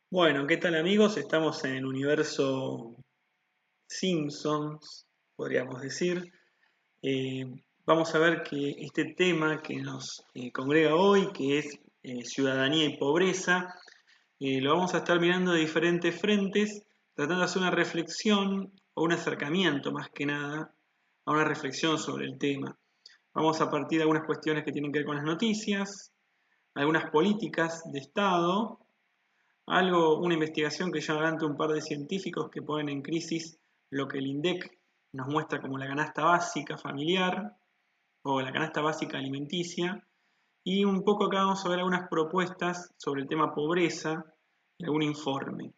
Bueno, ¿qué tal amigos? Estamos en el universo Simpsons, podríamos decir. Eh, Vamos a ver que este tema que nos congrega hoy, que es ciudadanía y pobreza, lo vamos a estar mirando de diferentes frentes, tratando de hacer una reflexión o un acercamiento más que nada a una reflexión sobre el tema. Vamos a partir de algunas cuestiones que tienen que ver con las noticias, algunas políticas de Estado, una investigación que lleva adelante un par de científicos que ponen en crisis lo que el INDEC nos muestra como la canasta básica familiar o la canasta básica alimenticia. Y un poco acá vamos a ver algunas propuestas sobre el tema pobreza y algún informe.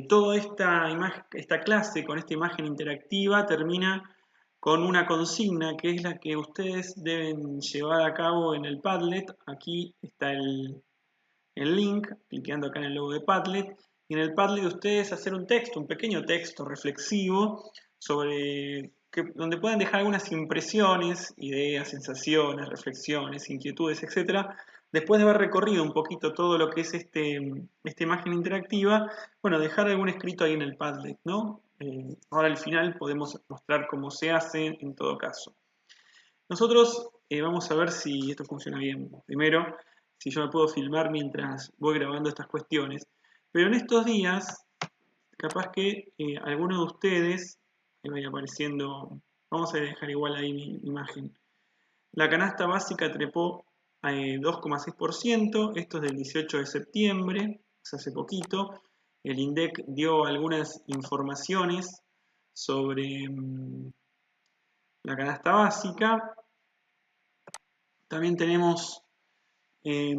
Toda esta clase con esta imagen interactiva termina con una consigna que es la que ustedes deben llevar a cabo en el Padlet. Aquí está el link, clicando acá en el logo de Padlet, y en el Padlet ustedes hacer un texto, un pequeño texto reflexivo donde puedan dejar algunas impresiones, ideas, sensaciones, reflexiones, inquietudes, etcétera. Después de haber recorrido un poquito todo lo que es esta imagen interactiva, bueno, dejar algún escrito ahí en el Padlet, ¿no? Ahora al final podemos mostrar cómo se hace en todo caso. Nosotros vamos a ver si esto funciona bien. Primero, si yo me puedo filmar mientras voy grabando estas cuestiones. Pero en estos días, capaz que alguno de ustedes, me vaya apareciendo, vamos a dejar igual ahí mi imagen. La canasta básica trepó a 2,6%, esto es del 18 de septiembre, es hace poquito. El INDEC dio algunas informaciones sobre la canasta básica. También tenemos eh,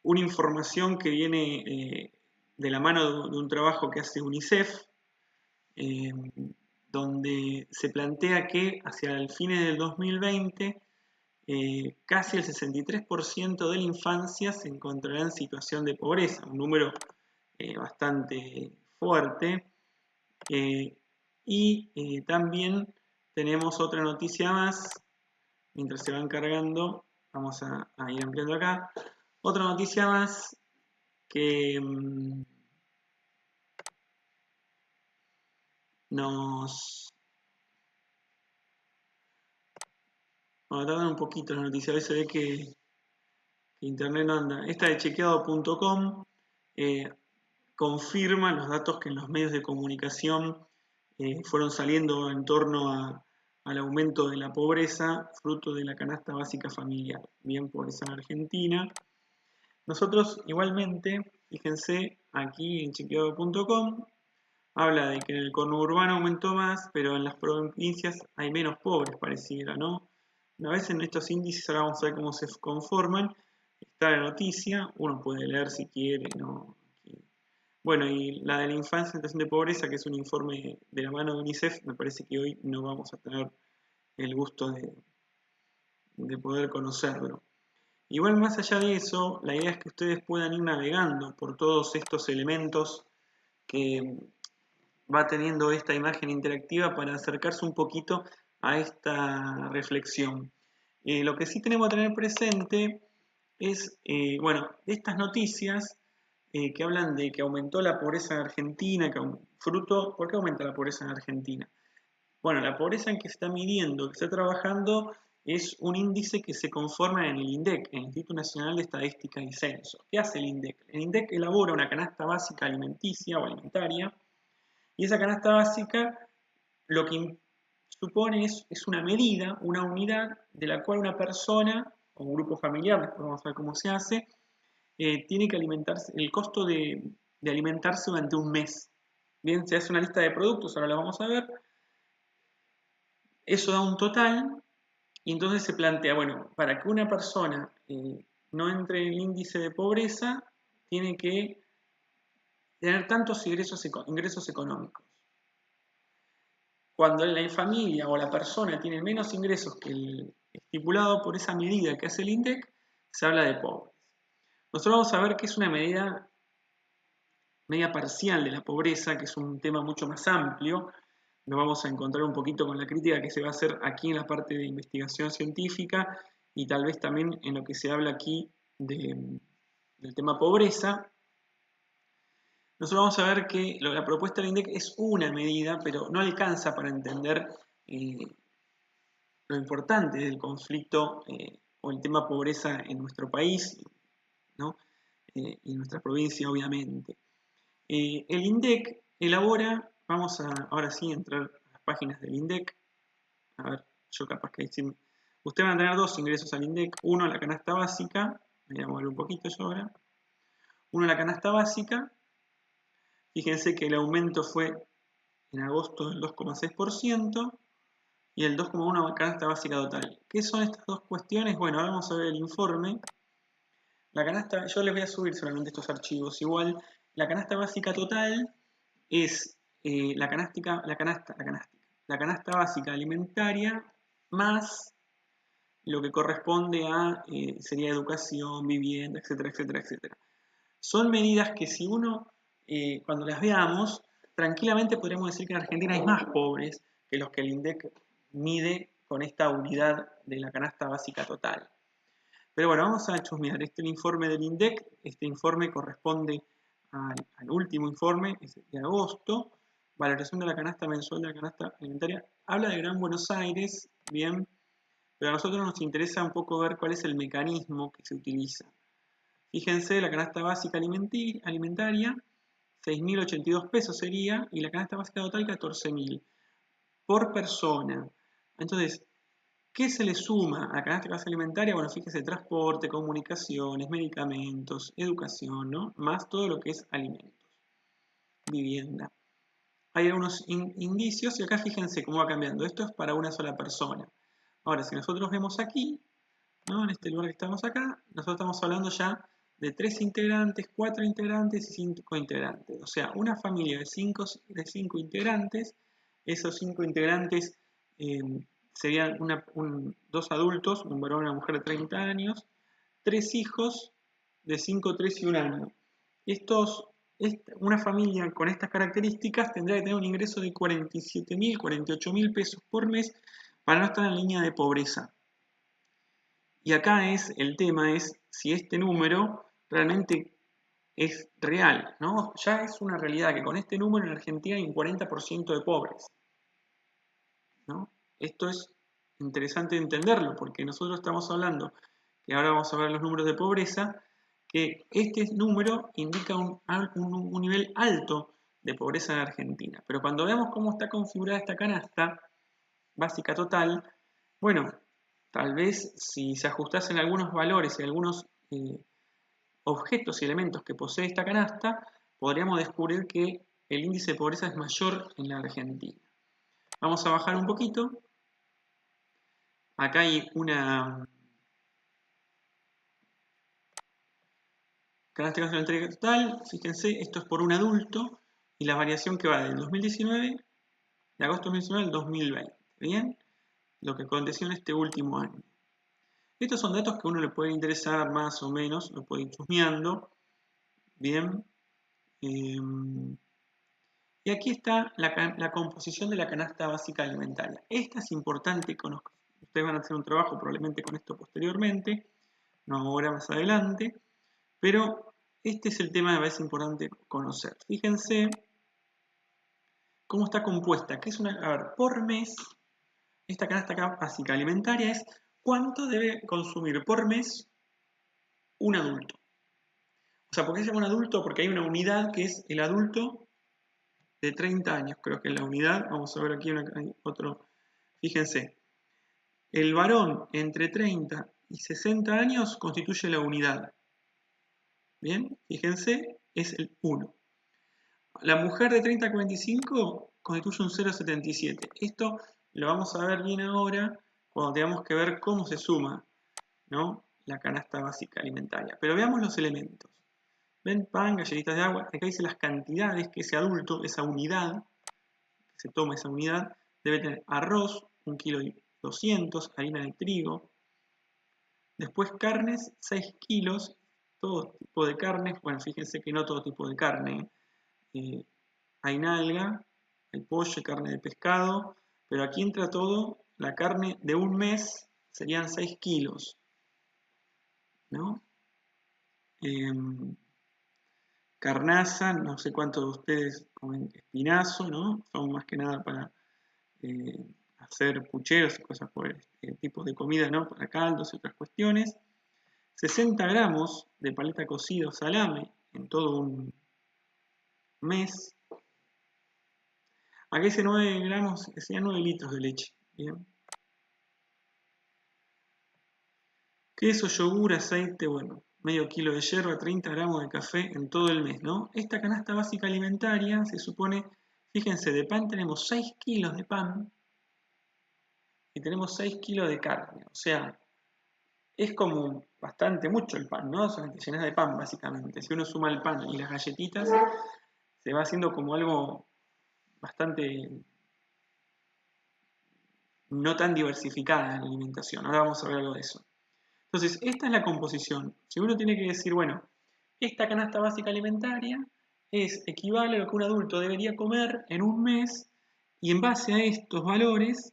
una información que viene de la mano de un trabajo que hace UNICEF, eh, donde se plantea que hacia el fines del 2020 casi el 63% de la infancia se encontrará en situación de pobreza, un número bastante fuerte. Y también tenemos otra noticia más, mientras se van cargando, vamos a ir ampliando acá. Otra noticia más que nos... Bueno, tardan un poquito las noticias, a veces se ve que internet no anda. Esta de chequeado.com confirma los datos que en los medios de comunicación fueron saliendo en torno al aumento de la pobreza, fruto de la canasta básica familiar. Bien, pobreza en Argentina. Nosotros igualmente, fíjense, aquí en chequeado.com, habla de que en el conurbano aumentó más, pero en las provincias hay menos pobres, pareciera, ¿no? Una vez en estos índices, ahora vamos a ver cómo se conforman, está la noticia, uno puede leer si quiere, ¿no? Bueno, y la de la infancia en situación de pobreza, que es un informe de la mano de UNICEF, me parece que hoy no vamos a tener el gusto de poder conocerlo. Igual más allá de eso, la idea es que ustedes puedan ir navegando por todos estos elementos que va teniendo esta imagen interactiva para acercarse un poquito a esta reflexión. Lo que sí tenemos que tener presente es, bueno, estas noticias que hablan de que aumentó la pobreza en Argentina, ¿por qué aumenta la pobreza en Argentina? Bueno, la pobreza en que se está midiendo, que se está trabajando, es un índice que se conforma en el INDEC, el Instituto Nacional de Estadística y Censo. ¿Qué hace el INDEC? El INDEC elabora una canasta básica alimenticia o alimentaria, y esa canasta básica lo que supone es una medida, una unidad de la cual una persona o un grupo familiar, después vamos a ver cómo se hace, tiene que alimentarse, el costo de alimentarse durante un mes. Bien, se hace una lista de productos, ahora la vamos a ver. Eso da un total y entonces se plantea, bueno, para que una persona no entre en el índice de pobreza, tiene que tener tantos ingresos económicos. Cuando la familia o la persona tiene menos ingresos que el estipulado por esa medida que hace el INDEC, se habla de pobres. Nosotros vamos a ver que es una medida media parcial de la pobreza, que es un tema mucho más amplio. Nos vamos a encontrar un poquito con la crítica que se va a hacer aquí en la parte de investigación científica y tal vez también en lo que se habla aquí del tema pobreza, nosotros vamos a ver que la propuesta del INDEC es una medida, pero no alcanza para entender lo importante del conflicto o el tema pobreza en nuestro país, ¿no? Y en nuestra provincia, obviamente. El INDEC elabora, vamos a ahora sí entrar a las páginas del INDEC. A ver, yo capaz que decir, ustedes van a tener dos ingresos al INDEC, uno a la canasta básica, me voy a mover un poquito yo ahora, uno a la canasta básica. Fíjense que el aumento fue en agosto del 2,6% y el 2,1% a canasta básica total. ¿Qué son estas dos cuestiones? Bueno, ahora vamos a ver el informe. La canasta, yo les voy a subir solamente estos archivos. Igual, la canasta básica total es la canasta básica alimentaria más lo que corresponde a sería educación, vivienda, etcétera, etcétera, etcétera. Son medidas que si uno, cuando las veamos, tranquilamente podríamos decir que en Argentina hay más pobres que los que el INDEC mide con esta unidad de la canasta básica total. Pero bueno, vamos a chusmear. Este es el informe del INDEC. Este informe corresponde al último informe, es de agosto. Valoración de la canasta mensual de la canasta alimentaria. Habla de Gran Buenos Aires, bien, pero a nosotros nos interesa un poco ver cuál es el mecanismo que se utiliza. Fíjense, la canasta básica alimentaria, 6.082 pesos sería, y la canasta básica total, 14.000 por persona. Entonces, ¿qué se le suma a la canasta básica alimentaria? Bueno, fíjese, transporte, comunicaciones, medicamentos, educación, ¿no? Más todo lo que es alimentos, vivienda. Hay algunos indicios y acá fíjense cómo va cambiando. Esto es para una sola persona. Ahora, si nosotros vemos aquí, ¿no? En este lugar que estamos acá, nosotros estamos hablando ya de 3 integrantes, 4 integrantes y 5 integrantes. O sea, una familia de 5 integrantes, esos 5 integrantes serían 2 adultos, un varón y una mujer de 30 años, 3 hijos de 5, 3 y 1 año. Una familia con estas características tendría que tener un ingreso de 47.000, 48.000 pesos por mes para no estar en la línea de pobreza. Y acá el tema es si este número realmente es real, ¿no? Ya es una realidad que con este número en Argentina hay un 40% de pobres, ¿no? Esto es interesante entenderlo porque nosotros estamos hablando, que ahora vamos a ver los números de pobreza, que este número indica un nivel alto de pobreza en Argentina. Pero cuando veamos cómo está configurada esta canasta básica total, bueno, tal vez si se ajustasen algunos valores y algunos objetos y elementos que posee esta canasta, podríamos descubrir que el índice de pobreza es mayor en la Argentina. Vamos a bajar un poquito. Acá hay una canasta alimentaria total. Fíjense, esto es por un adulto y la variación que va del 2019, de agosto de 2019 al 2020. ¿Bien? Lo que aconteció en este último año. Estos son datos que a uno le puede interesar más o menos, lo puede ir chusmeando. Bien. Y aquí está la composición de la canasta básica alimentaria. Esta es importante, ustedes van a hacer un trabajo probablemente con esto posteriormente, no ahora, más adelante, pero este es el tema que es importante conocer. Fíjense cómo está compuesta, que es a ver, por mes, esta canasta básica alimentaria es cuánto debe consumir por mes un adulto. O sea, ¿por qué se llama un adulto? Porque hay una unidad que es el adulto de 30 años, creo que es la unidad. Vamos a ver aquí otro. Fíjense, el varón entre 30 y 60 años constituye la unidad. Bien, fíjense, es el 1. La mujer de 30 a 45 constituye un 0,77. Esto lo vamos a ver bien ahora cuando tengamos que ver cómo se suma, ¿no?, la canasta básica alimentaria. Pero veamos los elementos. ¿Ven? Pan, galletitas de agua. Acá dice las cantidades que ese adulto, esa unidad, que se toma esa unidad, debe tener arroz, 1,2 kg, harina de trigo. Después carnes, 6 kilos, todo tipo de carnes. Bueno, fíjense que no todo tipo de carne. Hay nalga, hay pollo, carne de pescado, pero aquí entra todo. La carne de un mes serían 6 kilos, ¿no? carnaza, no sé cuántos de ustedes comen espinazo, ¿no? Son más que nada para hacer pucheros y cosas por este tipo de comida, ¿no? Para caldos y otras cuestiones. 60 gramos de paleta cocida o salame en todo un mes. Aquí dice 9 gramos, que serían 9 litros de leche. Bien. Queso, yogur, aceite, bueno, medio kilo de yerba, 30 gramos de café en todo el mes, ¿no? Esta canasta básica alimentaria se supone, fíjense, de pan tenemos 6 kilos de pan y tenemos 6 kilos de carne. O sea, es como bastante mucho el pan, ¿no? O sea, te llenas de pan, básicamente. Si uno suma el pan y las galletitas, se va haciendo como algo bastante no tan diversificada en la alimentación. Ahora vamos a ver algo de eso. Entonces, esta es la composición. Si uno tiene que decir, bueno, esta canasta básica alimentaria equivale a lo que un adulto debería comer en un mes, y en base a estos valores,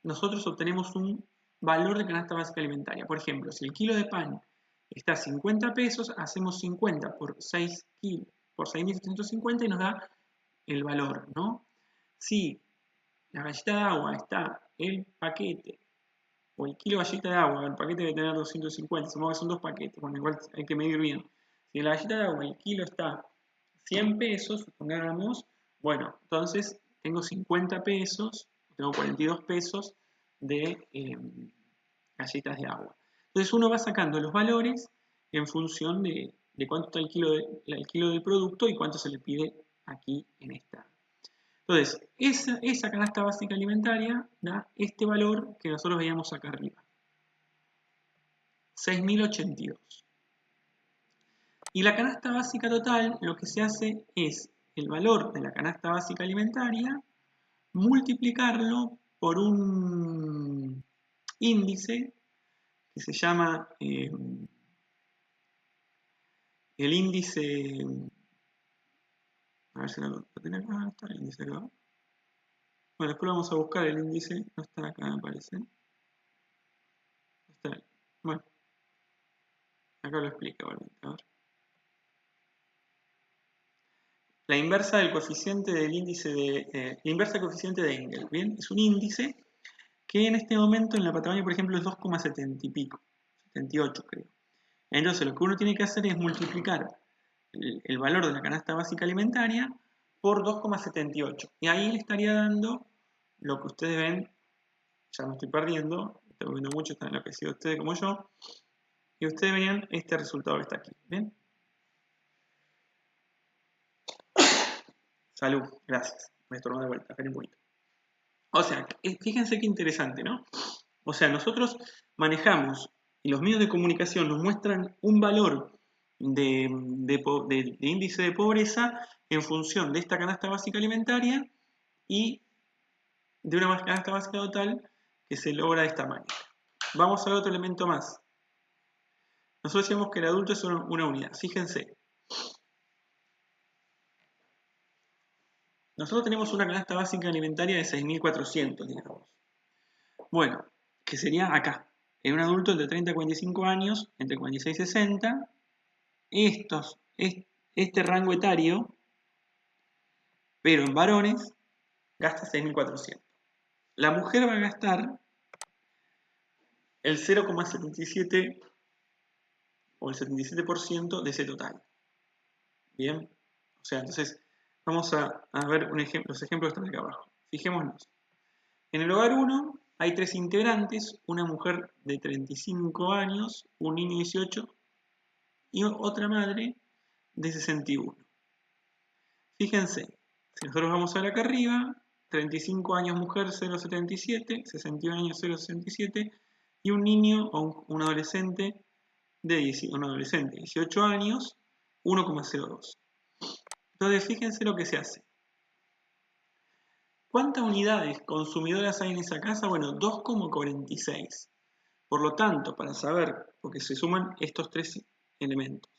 nosotros obtenemos un valor de canasta básica alimentaria. Por ejemplo, si el kilo de pan está a 50 pesos, hacemos 50 por 6 kilos, por 6.750 y nos da el valor, ¿no? Si la galleta de agua está el paquete, o el kilo de galleta de agua, el paquete debe tener 250, supongo que son 2 paquetes, bueno, igual hay que medir bien. Si la galleta de agua, el kilo está 100 pesos, supongamos, bueno, entonces tengo 50 pesos, tengo 42 pesos de galletas de agua. Entonces uno va sacando los valores en función de cuánto está el kilo del producto y cuánto se le pide aquí en esta. Entonces, esa canasta básica alimentaria da este valor que nosotros veíamos acá arriba. 6.082. Y la canasta básica total, lo que se hace es el valor de la canasta básica alimentaria, multiplicarlo por un índice que se llama el índice, a ver si lo tiene acá, está el índice acá. Bueno, después vamos a buscar el índice, no está acá me parece. Está, bueno, acá lo explica, ¿vale? A ver. La inversa del coeficiente del índice la inversa del coeficiente de Engel, ¿bien? Es un índice que en este momento en la Patagonia, por ejemplo, es 2,70 y pico, 78 creo. Entonces lo que uno tiene que hacer es multiplicar el valor de la canasta básica alimentaria por 2,78. Y ahí le estaría dando lo que ustedes ven, ya me estoy perdiendo, estoy viendo mucho, están enloquecidos ustedes como yo, y ustedes veían este resultado que está aquí, ¿bien? Salud, gracias. Me estornudo de vuelta, esperen un poquito. O sea, fíjense qué interesante, ¿no? O sea, nosotros manejamos y los medios de comunicación nos muestran un valor de índice de pobreza en función de esta canasta básica alimentaria y de una canasta básica total que se logra de esta manera. Vamos a ver otro elemento más. Nosotros decíamos que el adulto es una unidad. Fíjense. Nosotros tenemos una canasta básica alimentaria de 6.400, digamos. Bueno, que sería acá. En un adulto entre 30 y 45 años, entre 46 y 60, este rango etario, pero en varones, gasta 6.400. La mujer va a gastar el 0,77 o el 77% de ese total. Bien, o sea, entonces vamos a ver los ejemplos que están acá abajo. Fijémonos. En el hogar 1 hay 3 integrantes, una mujer de 35 años, un niño de 18 y otra madre de 61. Fíjense, si nosotros vamos a ver acá arriba, 35 años mujer 0,77, 61 años 0,67 y un niño o un adolescente de 18 años 1,02. Entonces fíjense lo que se hace. ¿Cuántas unidades consumidoras hay en esa casa? Bueno, 2,46. Por lo tanto, para saber, porque se suman estos 3 elementos,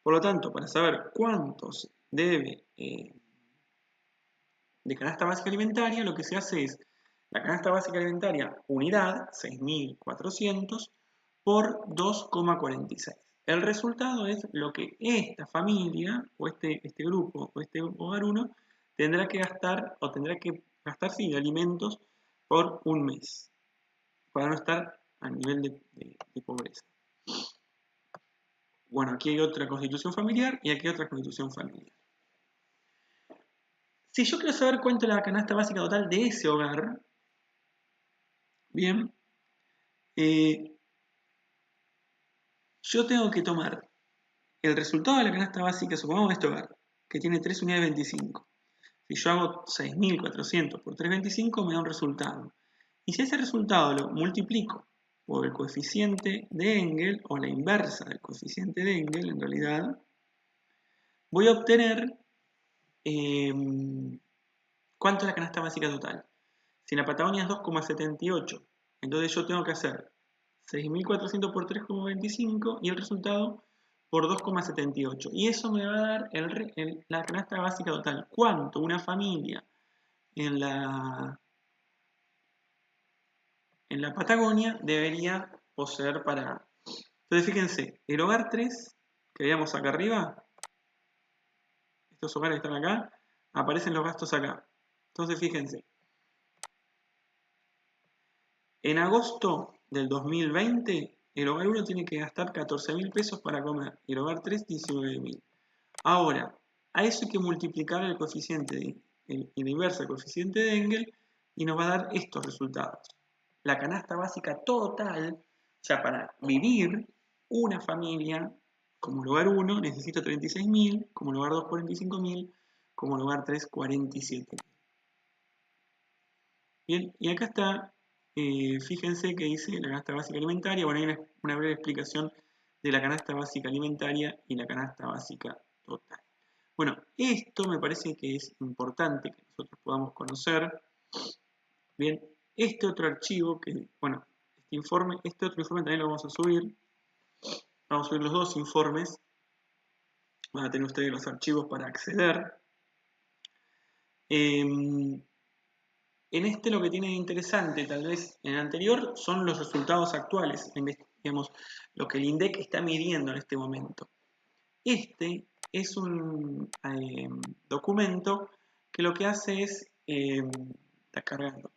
por lo tanto, para saber cuántos debe de canasta básica alimentaria, lo que se hace es la canasta básica alimentaria unidad, 6.400, por 2,46. El resultado es lo que esta familia, o este grupo, o este hogar 1, tendrá que gastar, o tendrá que gastarse de alimentos por un mes, para no estar a nivel de pobreza. Bueno, aquí hay otra constitución familiar y aquí hay otra constitución familiar. Si yo quiero saber cuánto es la canasta básica total de ese hogar, bien, yo tengo que tomar el resultado de la canasta básica, supongamos este hogar, que tiene 3 unidades de 25. Si yo hago 6.400 por 3,25 me da un resultado. Y si ese resultado lo multiplico por el coeficiente de Engel, o la inversa del coeficiente de Engel en realidad, voy a obtener ¿cuánto es la canasta básica total? Si la Patagonia es 2,78, entonces yo tengo que hacer 6.400 por 3,25 y el resultado por 2,78. Y eso me va a dar la canasta básica total. ¿Cuánto una familia en la Patagonia debería poseer para? Entonces fíjense, el hogar 3, que veíamos acá arriba, estos hogares que están acá, aparecen los gastos acá. Entonces fíjense, en agosto del 2020, el hogar 1 tiene que gastar 14.000 pesos para comer y el hogar 3 19.000. Ahora, a eso hay que multiplicar el coeficiente, el inverso del coeficiente de Engel, y nos va a dar estos resultados. La canasta básica total, o sea, para vivir una familia, como el hogar 1 necesito 36.000, como el hogar 2 45.000, como el hogar 3 47.000. Bien, y acá está, fíjense que dice la canasta básica alimentaria. Bueno, hay una breve explicación de la canasta básica alimentaria y la canasta básica total. Bueno, esto me parece que es importante que nosotros podamos conocer. Bien, este otro archivo, bueno, este otro informe también lo vamos a subir. Vamos a subir los dos informes. Van a tener ustedes los archivos para acceder. En este lo que tiene de interesante, tal vez en el anterior, son los resultados actuales, digamos, lo que el INDEC está midiendo en este momento. Este es un documento que lo que hace es, está cargando,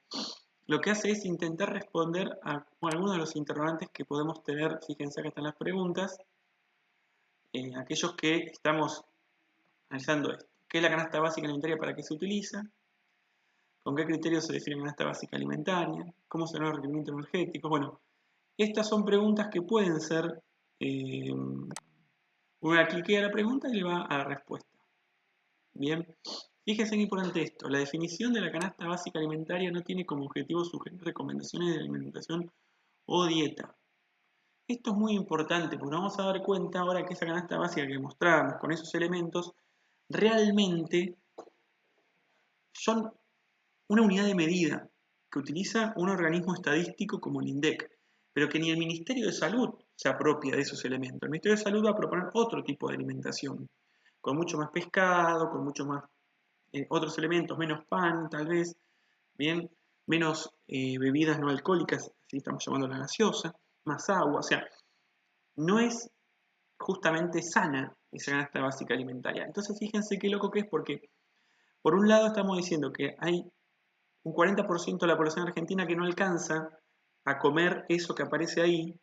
lo que hace es intentar responder a algunos de los interrogantes que podemos tener. Fíjense que están las preguntas, aquellos que estamos analizando esto. ¿Qué es la canasta básica alimentaria? ¿Para qué se utiliza? ¿Con qué criterios se define la canasta básica alimentaria? ¿Cómo serán los requerimientos energéticos? Bueno, estas son preguntas que pueden ser, una cliquea la pregunta y le va a la respuesta. Bien, fíjense que importante esto. La definición de la canasta básica alimentaria no tiene como objetivo sugerir recomendaciones de alimentación o dieta. Esto es muy importante porque nos vamos a dar cuenta ahora que esa canasta básica que mostramos con esos elementos realmente son una unidad de medida que utiliza un organismo estadístico como el INDEC, pero que ni el Ministerio de Salud se apropia de esos elementos. El Ministerio de Salud va a proponer otro tipo de alimentación, con mucho más pescado, con mucho más otros elementos, menos pan tal vez, bien, menos bebidas no alcohólicas, así estamos llamando la gaseosa, más agua, o sea, no es justamente sana esa canasta básica alimentaria. Entonces fíjense qué loco que es, porque por un lado estamos diciendo que hay un 40% de la población argentina que no alcanza a comer eso que aparece ahí,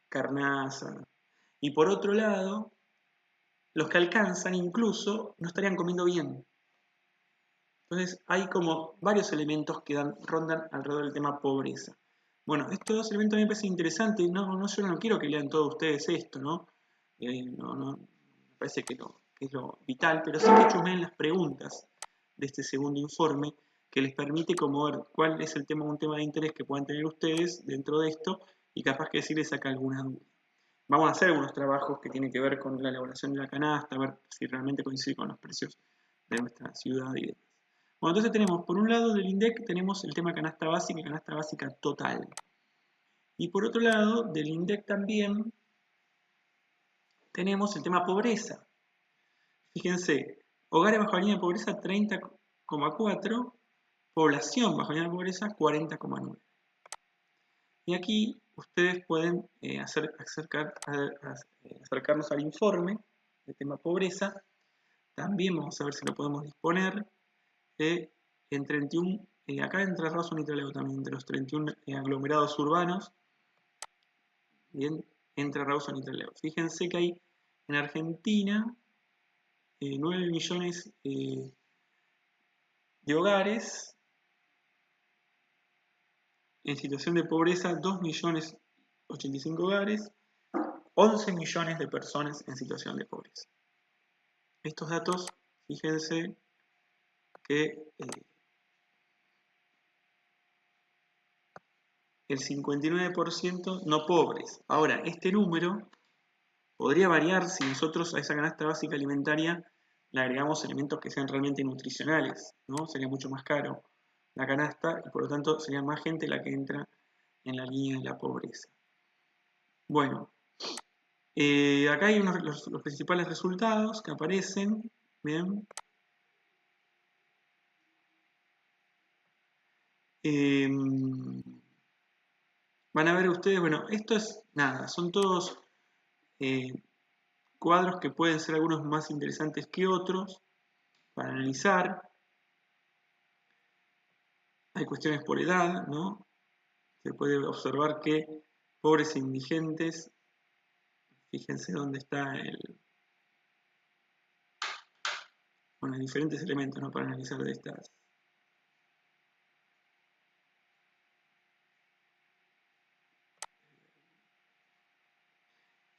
carnaza, y por otro lado, los que alcanzan incluso no estarían comiendo bien. Entonces hay como varios elementos que rondan alrededor del tema pobreza. Bueno, estos dos elementos me parecen interesantes. Yo no quiero que lean todos ustedes esto, ¿no? Me parece que es lo vital, pero sí que chusmeen las preguntas de este segundo informe, que les permite como ver cuál es un tema de interés que puedan tener ustedes dentro de esto, y capaz que sí les saca alguna duda. Vamos a hacer algunos trabajos que tienen que ver con la elaboración de la canasta, a ver si realmente coincide con los precios de nuestra ciudad y demás. Bueno, entonces tenemos, por un lado del INDEC, tenemos el tema canasta básica y canasta básica total. Y por otro lado, del INDEC también tenemos el tema pobreza. Fíjense, hogares bajo la línea de pobreza 30,4, población bajo la línea de pobreza 40,9. Y aquí ustedes pueden acercarnos al informe de tema pobreza. También vamos a ver si lo podemos disponer en 31, acá entra Rawson y Trelew también, entre los 31 aglomerados urbanos, bien, entra Rawson y Trelew. Fíjense que hay en Argentina 9 millones de hogares en situación de pobreza, 2 millones 85 hogares, 11 millones de personas en situación de pobreza. Estos datos, fíjense que el 59% no pobres. Ahora, este número podría variar si nosotros a esa canasta básica alimentaria le agregamos elementos que sean realmente nutricionales, ¿no? Sería mucho más caro la canasta y por lo tanto sería más gente la que entra en la línea de la pobreza. Bueno, acá hay los principales resultados que aparecen. Bien. Van a ver ustedes, bueno, esto es nada, son todos cuadros que pueden ser algunos más interesantes que otros para analizar. Hay cuestiones por edad, ¿no? Se puede observar que pobres e indigentes, fíjense dónde está bueno, diferentes elementos, ¿no? Para analizar de estas.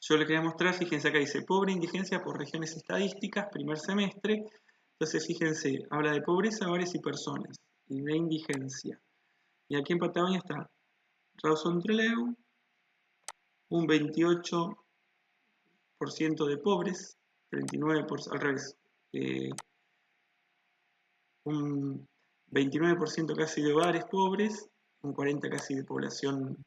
Yo les quería mostrar, fíjense acá dice, pobre e indigencia por regiones estadísticas, primer semestre. Entonces, fíjense, habla de pobreza, hogares y personas, y de indigencia. Y aquí en Patagonia está Rawson Trelew, un 28% de pobres, 39% al revés, un 29% casi de hogares pobres, un 40% casi de población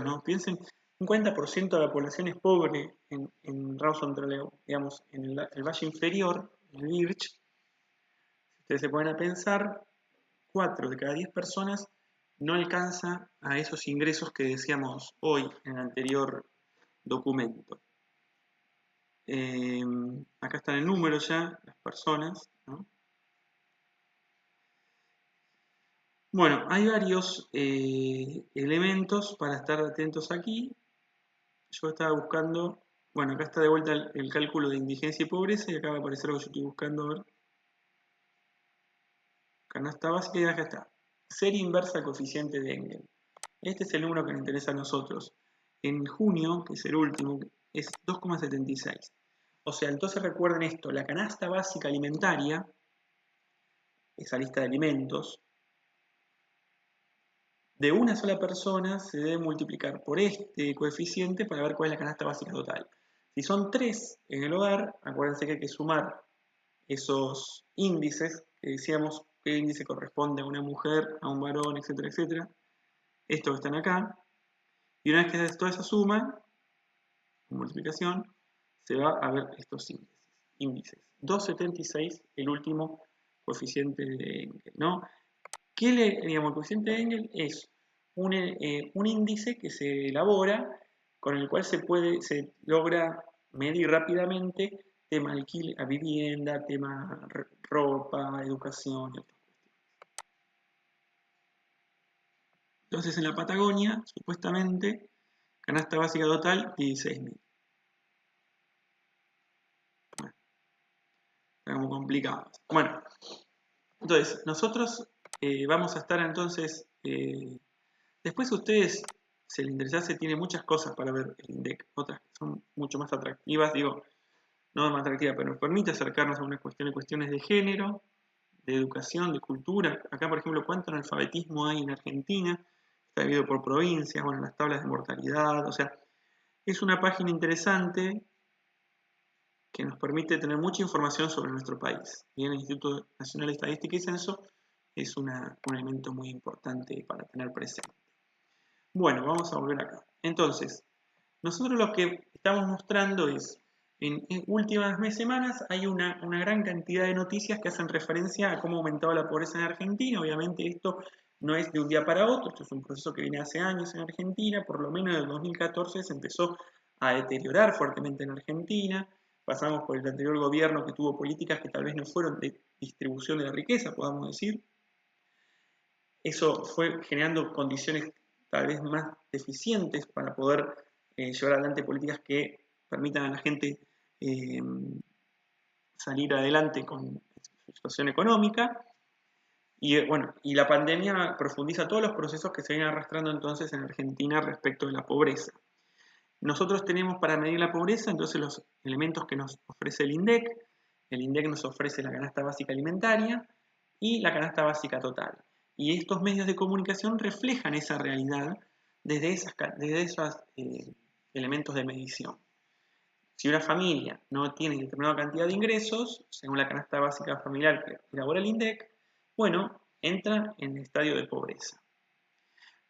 ¿no? Piensen, 50% de la población es pobre en Rawson Trelew, digamos, en el valle inferior, en el Birch. Si ustedes se ponen a pensar, 4 de cada 10 personas no alcanza a esos ingresos que decíamos hoy en el anterior documento. Acá está el número ya, las personas, ¿no? Bueno, hay varios elementos para estar atentos aquí. Yo estaba buscando, bueno, acá está de vuelta el cálculo de indigencia y pobreza y acá va a aparecer lo que yo estoy buscando, a ver. Canasta básica y acá está. Serie inversa al coeficiente de Engel. Este es el número que nos interesa a nosotros. En junio, que es el último, es 2,76. O sea, entonces recuerden esto, la canasta básica alimentaria, esa lista de alimentos, de una sola persona se debe multiplicar por este coeficiente para ver cuál es la canasta básica total. Si son 3 en el hogar, acuérdense que hay que sumar esos índices, que decíamos qué índice corresponde a una mujer, a un varón, etcétera, etcétera. Estos que están acá. Y una vez que haces toda esa suma, multiplicación, se va a ver estos índices. 2,76 el último coeficiente de Engel, ¿no? Digamos, el coeficiente de Engel es un índice que se elabora con el cual se logra medir rápidamente tema alquiler, vivienda, tema ropa, educación y otras cuestiones. Entonces en la Patagonia, supuestamente, canasta básica total 16.000. Bueno, está como complicado. Bueno, entonces nosotros vamos a estar entonces, después ustedes, si les interesase, tiene muchas cosas para ver el INDEC, otras que son mucho más atractivas, digo, no más atractivas, pero nos permite acercarnos a unas cuestiones de género, de educación, de cultura. Acá, por ejemplo, cuánto analfabetismo hay en Argentina, está dividido por provincias, bueno, las tablas de mortalidad, o sea, es una página interesante que nos permite tener mucha información sobre nuestro país. Bien, el Instituto Nacional de Estadística y Censo es un elemento muy importante para tener presente. Bueno, vamos a volver acá. Entonces, nosotros lo que estamos mostrando es En últimas semanas hay una gran cantidad de noticias que hacen referencia a cómo aumentaba la pobreza en Argentina. Obviamente esto no es de un día para otro, esto es un proceso que viene hace años en Argentina, por lo menos en el 2014 se empezó a deteriorar fuertemente en Argentina. Pasamos por el anterior gobierno que tuvo políticas que tal vez no fueron de distribución de la riqueza, podamos decir. Eso fue generando condiciones tal vez más deficientes para poder llevar adelante políticas que permitan a la gente eh, salir adelante con su situación económica. Y bueno, y la pandemia profundiza todos los procesos que se vienen arrastrando entonces en Argentina respecto de la pobreza. Nosotros tenemos para medir la pobreza entonces los elementos que nos ofrece el INDEC. El INDEC nos ofrece la canasta básica alimentaria y la canasta básica total. Y estos medios de comunicación reflejan esa realidad desde esos elementos de medición. Si una familia no tiene determinada cantidad de ingresos, según la canasta básica familiar que elabora el INDEC, bueno, entra en el estadio de pobreza.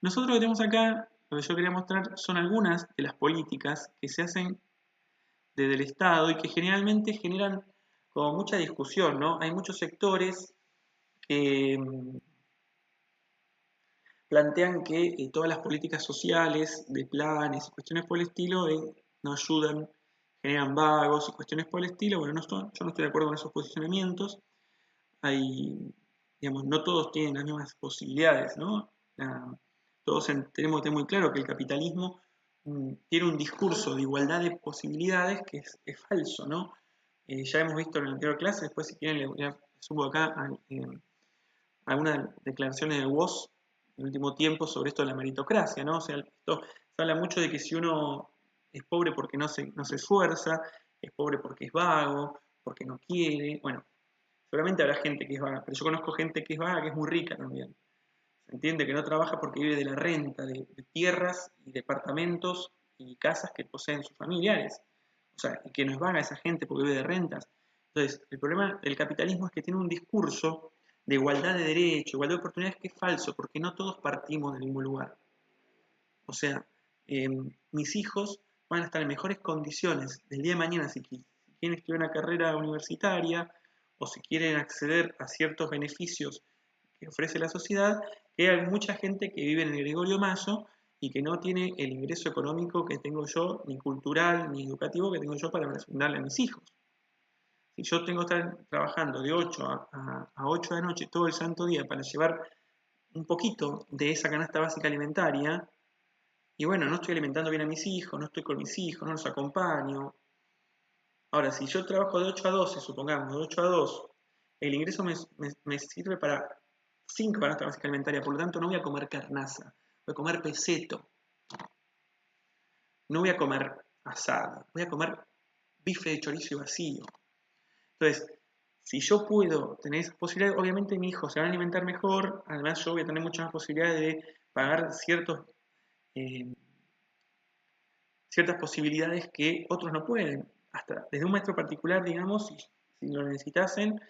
Nosotros lo que tenemos acá, lo que yo quería mostrar, son algunas de las políticas que se hacen desde el Estado y que generalmente generan como mucha discusión, ¿no? Hay muchos sectores que plantean que todas las políticas sociales, de planes y cuestiones por el estilo, no ayudan, generan vagos y cuestiones por el estilo. Bueno, yo no estoy de acuerdo con esos posicionamientos. Digamos, no todos tienen las mismas posibilidades, ¿no? Todos tenemos que tener muy claro que el capitalismo tiene un discurso de igualdad de posibilidades que es falso, ¿no? Ya hemos visto en la anterior clase, después si quieren les subo acá algunas declaraciones de Woz en el último tiempo sobre esto de la meritocracia, ¿no? O sea, esto se habla mucho de que si uno es pobre porque no se esfuerza, es pobre porque es vago, porque no quiere, bueno, seguramente habrá gente que es vaga, pero yo conozco gente que es vaga que es muy rica también. Se entiende que no trabaja porque vive de la renta, de tierras y departamentos y casas que poseen sus familiares. O sea, que no es vaga esa gente porque vive de rentas. Entonces, el problema del capitalismo es que tiene un discurso de igualdad de derechos, igualdad de oportunidades que es falso, porque no todos partimos del mismo lugar. O sea, mis hijos van a estar en mejores condiciones del día de mañana si quieren estudiar una carrera universitaria o si quieren acceder a ciertos beneficios que ofrece la sociedad, que hay mucha gente que vive en el Gregorio Mayo y que no tiene el ingreso económico que tengo yo, ni cultural, ni educativo que tengo yo para brindarle a mis hijos. Si yo tengo que estar trabajando de 8 a 8 de la noche todo el santo día para llevar un poquito de esa canasta básica alimentaria, y bueno, no estoy alimentando bien a mis hijos, no estoy con mis hijos, no los acompaño. Ahora, si yo trabajo de 8 a 12, supongamos, de 8 a 2, el ingreso me sirve para 5 canastas básicas alimentarias, por lo tanto no voy a comer carnaza, voy a comer peseto, no voy a comer asado, voy a comer bife de chorizo y vacío. Entonces, si yo puedo tener esas posibilidades, obviamente mi hijo se va a alimentar mejor, además yo voy a tener muchas más posibilidades de pagar eh, ciertas posibilidades que otros no pueden, hasta desde un maestro particular, digamos, si lo necesitasen,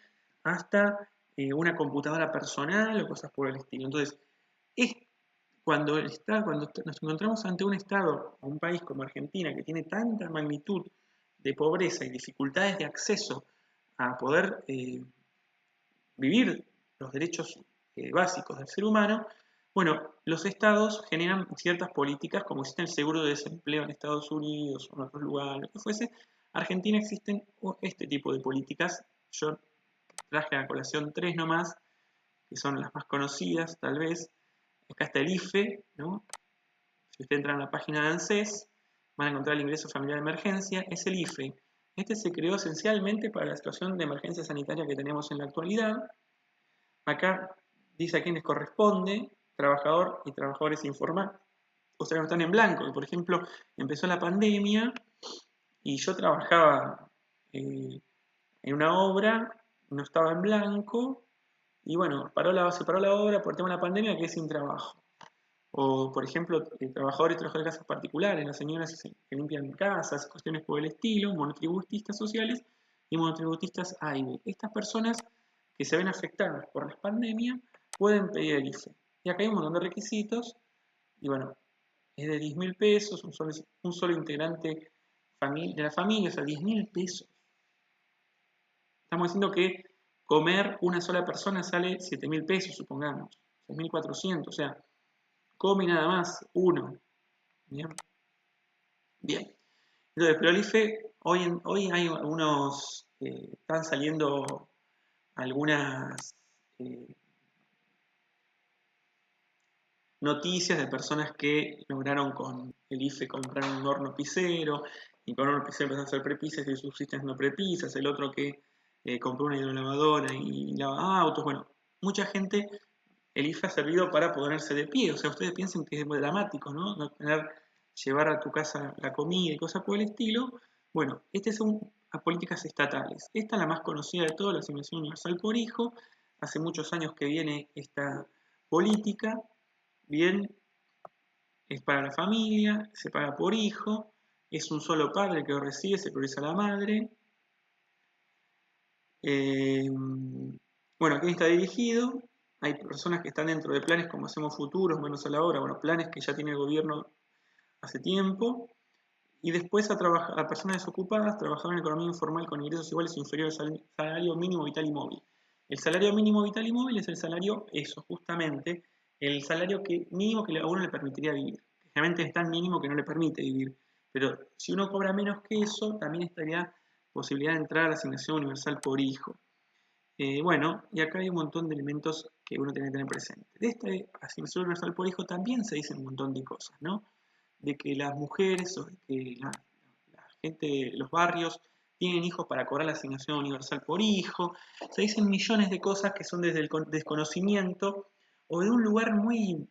hasta una computadora personal o cosas por el estilo. Entonces, es cuando nos encontramos ante un Estado o un país como Argentina que tiene tanta magnitud de pobreza y dificultades de acceso a poder vivir los derechos básicos del ser humano, bueno, los estados generan ciertas políticas, como existe el seguro de desempleo en Estados Unidos o en otros lugares, lo que fuese. Argentina existen este tipo de políticas. Yo traje a colación tres nomás, que son las más conocidas, tal vez. Acá está el IFE, ¿no? Si usted entra en la página de ANSES, van a encontrar el ingreso familiar de emergencia, es el IFE. Este se creó esencialmente para la situación de emergencia sanitaria que tenemos en la actualidad. Acá dice a quién les corresponde, trabajador y trabajadores informales. O sea, no están en blanco. Por ejemplo, empezó la pandemia y yo trabajaba en una obra, no estaba en blanco, y bueno, se paró la obra por el tema de la pandemia, quedé sin trabajo. O, por ejemplo, trabajadores y trabajadoras de casas particulares, las señoras que limpian casas, cuestiones por el estilo, monotributistas sociales y monotributistas AIB. Estas personas que se ven afectadas por la pandemia pueden pedir el IFE. Y acá hay un montón de requisitos, y bueno, es de 10.000 pesos, un solo integrante de la familia, o sea, 10.000 pesos. Estamos diciendo que comer una sola persona sale 7.000 pesos, supongamos, 6.400, o sea, come nada más uno. Bien, bien. Entonces, pero el IFE, hoy hay algunos, están saliendo algunas noticias de personas que lograron con el IFE comprar un horno pisero, y con un horno pisero empezaron a hacer prepisas y subsisten no prepisas, el otro que compró una hidrolavadora y lava autos, bueno, mucha gente, el IFE ha servido para ponerse de pie, o sea, ustedes piensen que es muy dramático, ¿no? No tener, llevar a tu casa la comida y cosas por el estilo. Bueno, estas son las políticas estatales. Esta es la más conocida de todas, la asignación universal por hijo. Hace muchos años que viene esta política. Bien, es para la familia, se paga por hijo, es un solo padre que lo recibe, se prioriza a la madre. Bueno, ¿a quién está dirigido? Hay personas que están dentro de planes como Hacemos Futuros, Manos a la Obra, bueno, planes que ya tiene el gobierno hace tiempo. Y después a personas desocupadas, trabajadoras en economía informal con ingresos iguales o inferiores al salario mínimo vital y móvil. El salario mínimo vital y móvil es el salario, eso, justamente, el salario mínimo que a uno le permitiría vivir. Generalmente es tan mínimo que no le permite vivir. Pero si uno cobra menos que eso, también estaría posibilidad de entrar a la asignación universal por hijo. Bueno, y acá hay un montón de elementos que uno tiene que tener presente. De esta asignación universal por hijo también se dicen un montón de cosas, ¿no? De que las mujeres o de que la gente de los barrios tienen hijos para cobrar la asignación universal por hijo. Se dicen millones de cosas que son desde el desconocimiento o de un lugar muy,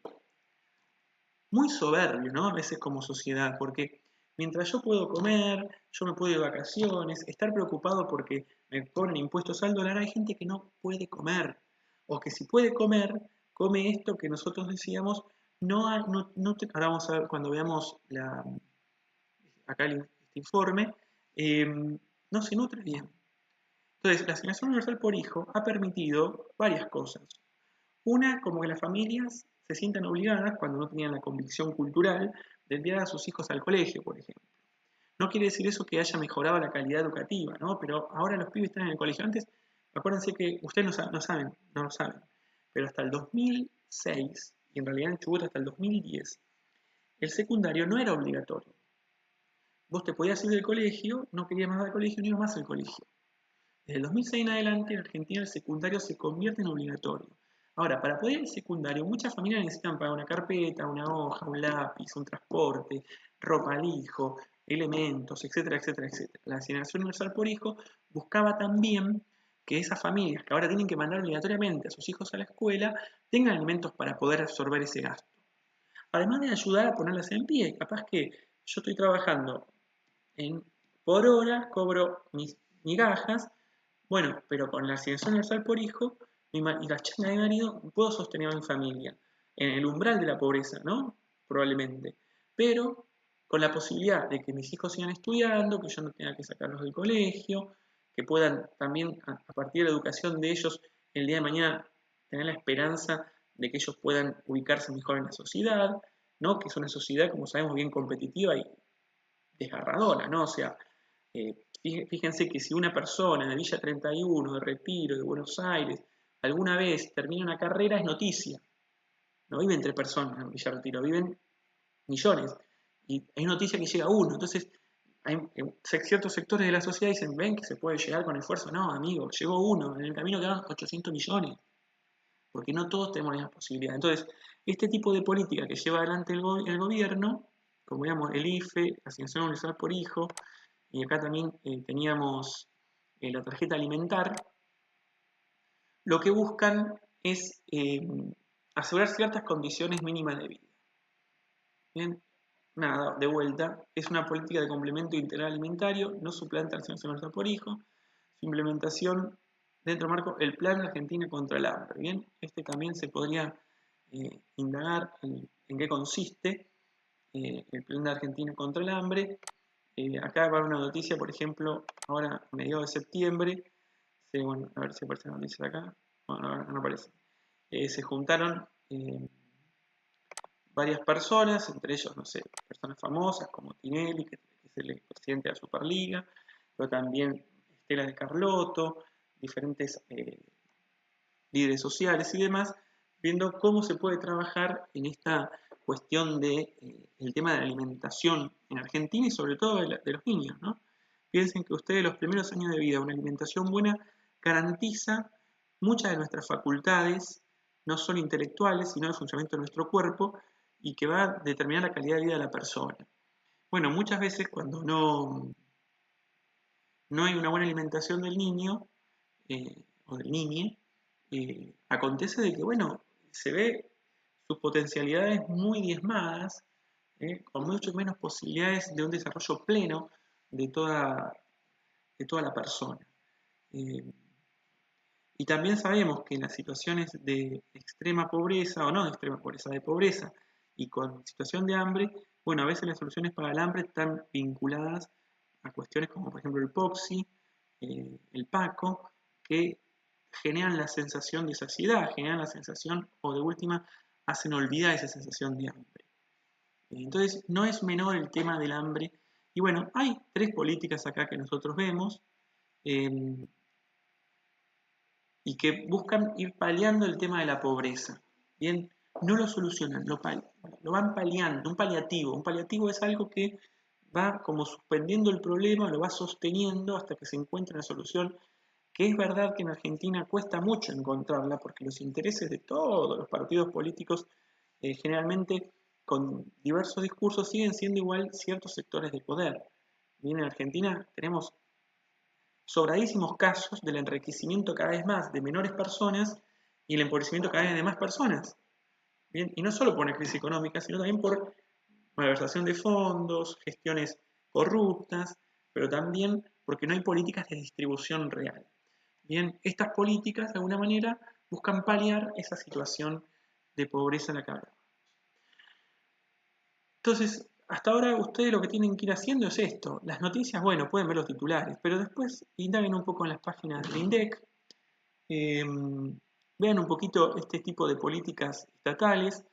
muy soberbio, ¿no? A veces como sociedad, porque mientras yo puedo comer, yo me puedo ir de vacaciones, estar preocupado porque me cobran impuestos al dólar, hay gente que no puede comer, o que si puede comer, come esto que nosotros decíamos, ahora vamos a ver cuando veamos acá este informe, no se nutre bien. Entonces, la asignación universal por hijo ha permitido varias cosas. Una, como que las familias se sientan obligadas, cuando no tenían la convicción cultural, de enviar a sus hijos al colegio, por ejemplo. No quiere decir eso que haya mejorado la calidad educativa, ¿no? Pero ahora los pibes están en el colegio. Antes, acuérdense que ustedes no saben, no lo saben, pero hasta el 2006, y en realidad en Chubut hasta el 2010, el secundario no era obligatorio. Vos te podías ir del colegio, no querías más al colegio, no ibas más al colegio. Desde el 2006 en adelante, en Argentina el secundario se convierte en obligatorio. Ahora, para poder ir al secundario, muchas familias necesitan pagar una carpeta, una hoja, un lápiz, un transporte, ropa al hijo, elementos, etcétera, etcétera, etcétera. La asignación universal por hijo buscaba también que esas familias que ahora tienen que mandar obligatoriamente a sus hijos a la escuela tengan elementos para poder absorber ese gasto. Además de ayudar a ponerlas en pie, capaz que yo estoy trabajando por hora, cobro mis migajas, bueno, pero con la asignación universal por hijo y la changa de mi marido puedo sostener a mi familia en el umbral de la pobreza, ¿no? Probablemente. Pero con la posibilidad de que mis hijos sigan estudiando, que yo no tenga que sacarlos del colegio, que puedan también, a partir de la educación de ellos, el día de mañana tener la esperanza de que ellos puedan ubicarse mejor en la sociedad, ¿no? Que es una sociedad, como sabemos, bien competitiva y desgarradora, ¿no? O sea, fíjense que si una persona de Villa 31, de Retiro, de Buenos Aires, alguna vez termina una carrera, es noticia. No viven 3 personas en Villa Retiro, viven millones. Y hay noticia que llega uno. Entonces, hay ciertos sectores de la sociedad dicen, ven que se puede llegar con esfuerzo. No, amigo, llegó uno. En el camino quedan 800 millones. Porque no todos tenemos la misma posibilidad. Entonces, este tipo de política que lleva adelante el gobierno, como digamos el IFE, asignación universal por hijo, y acá también teníamos la tarjeta alimentar, lo que buscan es asegurar ciertas condiciones mínimas de vida. Bien, nada, de vuelta, es una política de complemento integral alimentario, no suplanta la asignación universal por hijo, su implementación dentro del marco el Plan Argentina contra el Hambre. Bien, este también se podría indagar en qué consiste el Plan de Argentina contra el Hambre. Acá va una noticia, por ejemplo, ahora a mediados de septiembre, bueno, a ver si aparece la noticia de acá, bueno, no aparece, se juntaron varias personas, entre ellos, no sé, personas famosas como Tinelli, que es el presidente de la Superliga, pero también Estela de Carlotto, diferentes líderes sociales y demás, viendo cómo se puede trabajar en esta cuestión de el tema de la alimentación en Argentina y sobre todo de los niños, ¿no? Piensen que ustedes los primeros años de vida, una alimentación buena garantiza muchas de nuestras facultades, no solo intelectuales, sino el funcionamiento de nuestro cuerpo y que va a determinar la calidad de vida de la persona. Bueno, muchas veces cuando no hay una buena alimentación del niño o del niñe, acontece de que, bueno, se ve sus potencialidades muy diezmadas, con mucho menos posibilidades de un desarrollo pleno de toda la persona. Y también sabemos que en las situaciones de extrema pobreza, o no de extrema pobreza, de pobreza y con situación de hambre, bueno, a veces las soluciones para el hambre están vinculadas a cuestiones como por ejemplo el POXI, el PACO, que generan la sensación de saciedad, generan la sensación, o de última, hacen olvidar esa sensación de hambre. Entonces, no es menor el tema del hambre. Y bueno, hay tres políticas acá que nosotros vemos y que buscan ir paliando el tema de la pobreza. Bien, no lo solucionan, lo van paliando, un paliativo. Un paliativo es algo que va como suspendiendo el problema, lo va sosteniendo hasta que se encuentre una solución, que es verdad que en Argentina cuesta mucho encontrarla porque los intereses de todos los partidos políticos generalmente con diversos discursos siguen siendo igual ciertos sectores de poder. Bien, en Argentina tenemos sobradísimos casos del enriquecimiento cada vez más de menores personas y el empobrecimiento cada vez de más personas. Bien, y no solo por una crisis económica, sino también por malversación de fondos, gestiones corruptas, pero también porque no hay políticas de distribución real. Bien, estas políticas de alguna manera buscan paliar esa situación de pobreza en la que hablamos. Entonces, hasta ahora ustedes lo que tienen que ir haciendo es esto. Las noticias, bueno, pueden ver los titulares, pero después indaguen un poco en las páginas del INDEC, vean un poquito este tipo de políticas estatales,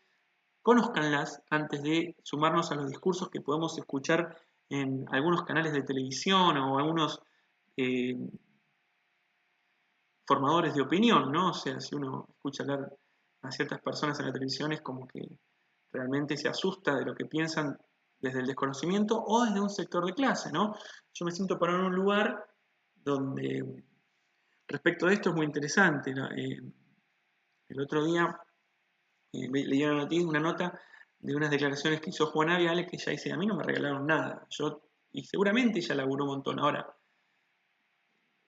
conózcanlas antes de sumarnos a los discursos que podemos escuchar en algunos canales de televisión o algunos eh, formadores de opinión, ¿no? O sea, si uno escucha hablar a ciertas personas en la televisión es como que realmente se asusta de lo que piensan desde el desconocimiento o desde un sector de clase, ¿no? Yo me siento parado en un lugar donde respecto de esto es muy interesante, ¿no? El otro día leí una nota de unas declaraciones que hizo Juana Viale que ella dice, a mí no me regalaron nada, y seguramente ella laburó un montón. Ahora,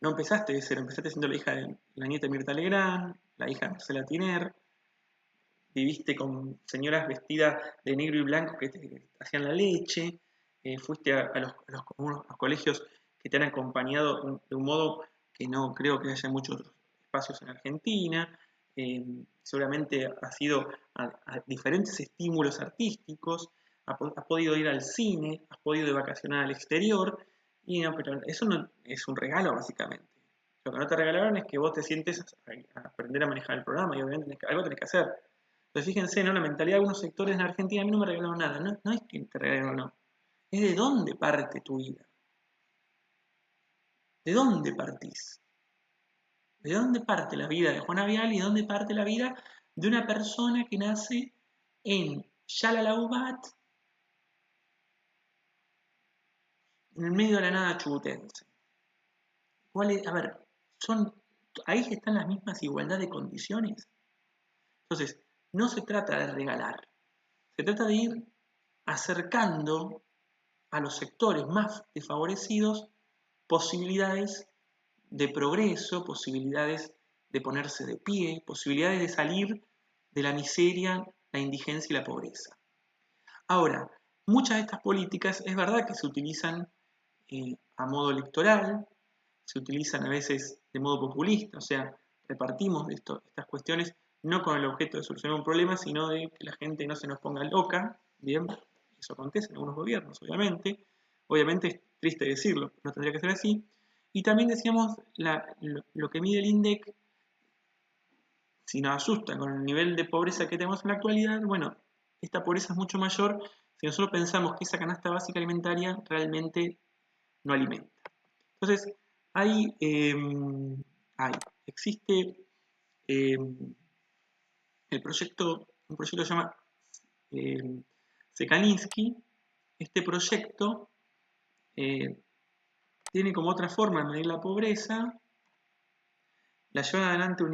no empezaste de cero, empezaste siendo la hija de la nieta de Mirta Legrand, la hija de Marcela Tiner, viviste con señoras vestidas de negro y blanco que te hacían la leche, fuiste a los colegios que te han acompañado de un modo que no creo que haya muchos otros espacios en Argentina, seguramente has ido a diferentes estímulos artísticos, has podido ir al cine, has podido ir vacacionar al exterior, y no, pero eso no es un regalo básicamente. Lo que no te regalaron es que vos te sientes a aprender a manejar el programa y obviamente algo tenés que hacer. Entonces fíjense, ¿no? La mentalidad de algunos sectores en Argentina, a mí no me regalaron nada. No, no es que te regalaron, no. Es de dónde parte tu vida. ¿De dónde partís? ¿De dónde parte la vida de Juana Vial y de dónde parte la vida de una persona que nace en Yalalaubat, en el medio de la nada chubutense? A ver, ahí están las mismas igualdad de condiciones. Entonces, no se trata de regalar, se trata de ir acercando a los sectores más desfavorecidos posibilidades de progreso, posibilidades de ponerse de pie, posibilidades de salir de la miseria, la indigencia y la pobreza. Ahora, muchas de estas políticas es verdad que se utilizan a modo electoral, se utilizan a veces de modo populista, o sea, repartimos estas cuestiones no con el objeto de solucionar un problema, sino de que la gente no se nos ponga loca, bien, eso acontece en algunos gobiernos, obviamente es triste decirlo, no tendría que ser así, y también decíamos lo que mide el INDEC, si nos asusta con el nivel de pobreza que tenemos en la actualidad, bueno, esta pobreza es mucho mayor si nosotros pensamos que esa canasta básica alimentaria realmente no alimenta. Entonces, existe un proyecto que se llama Sekalinski. Este proyecto tiene como otra forma de medir la pobreza. La llevan adelante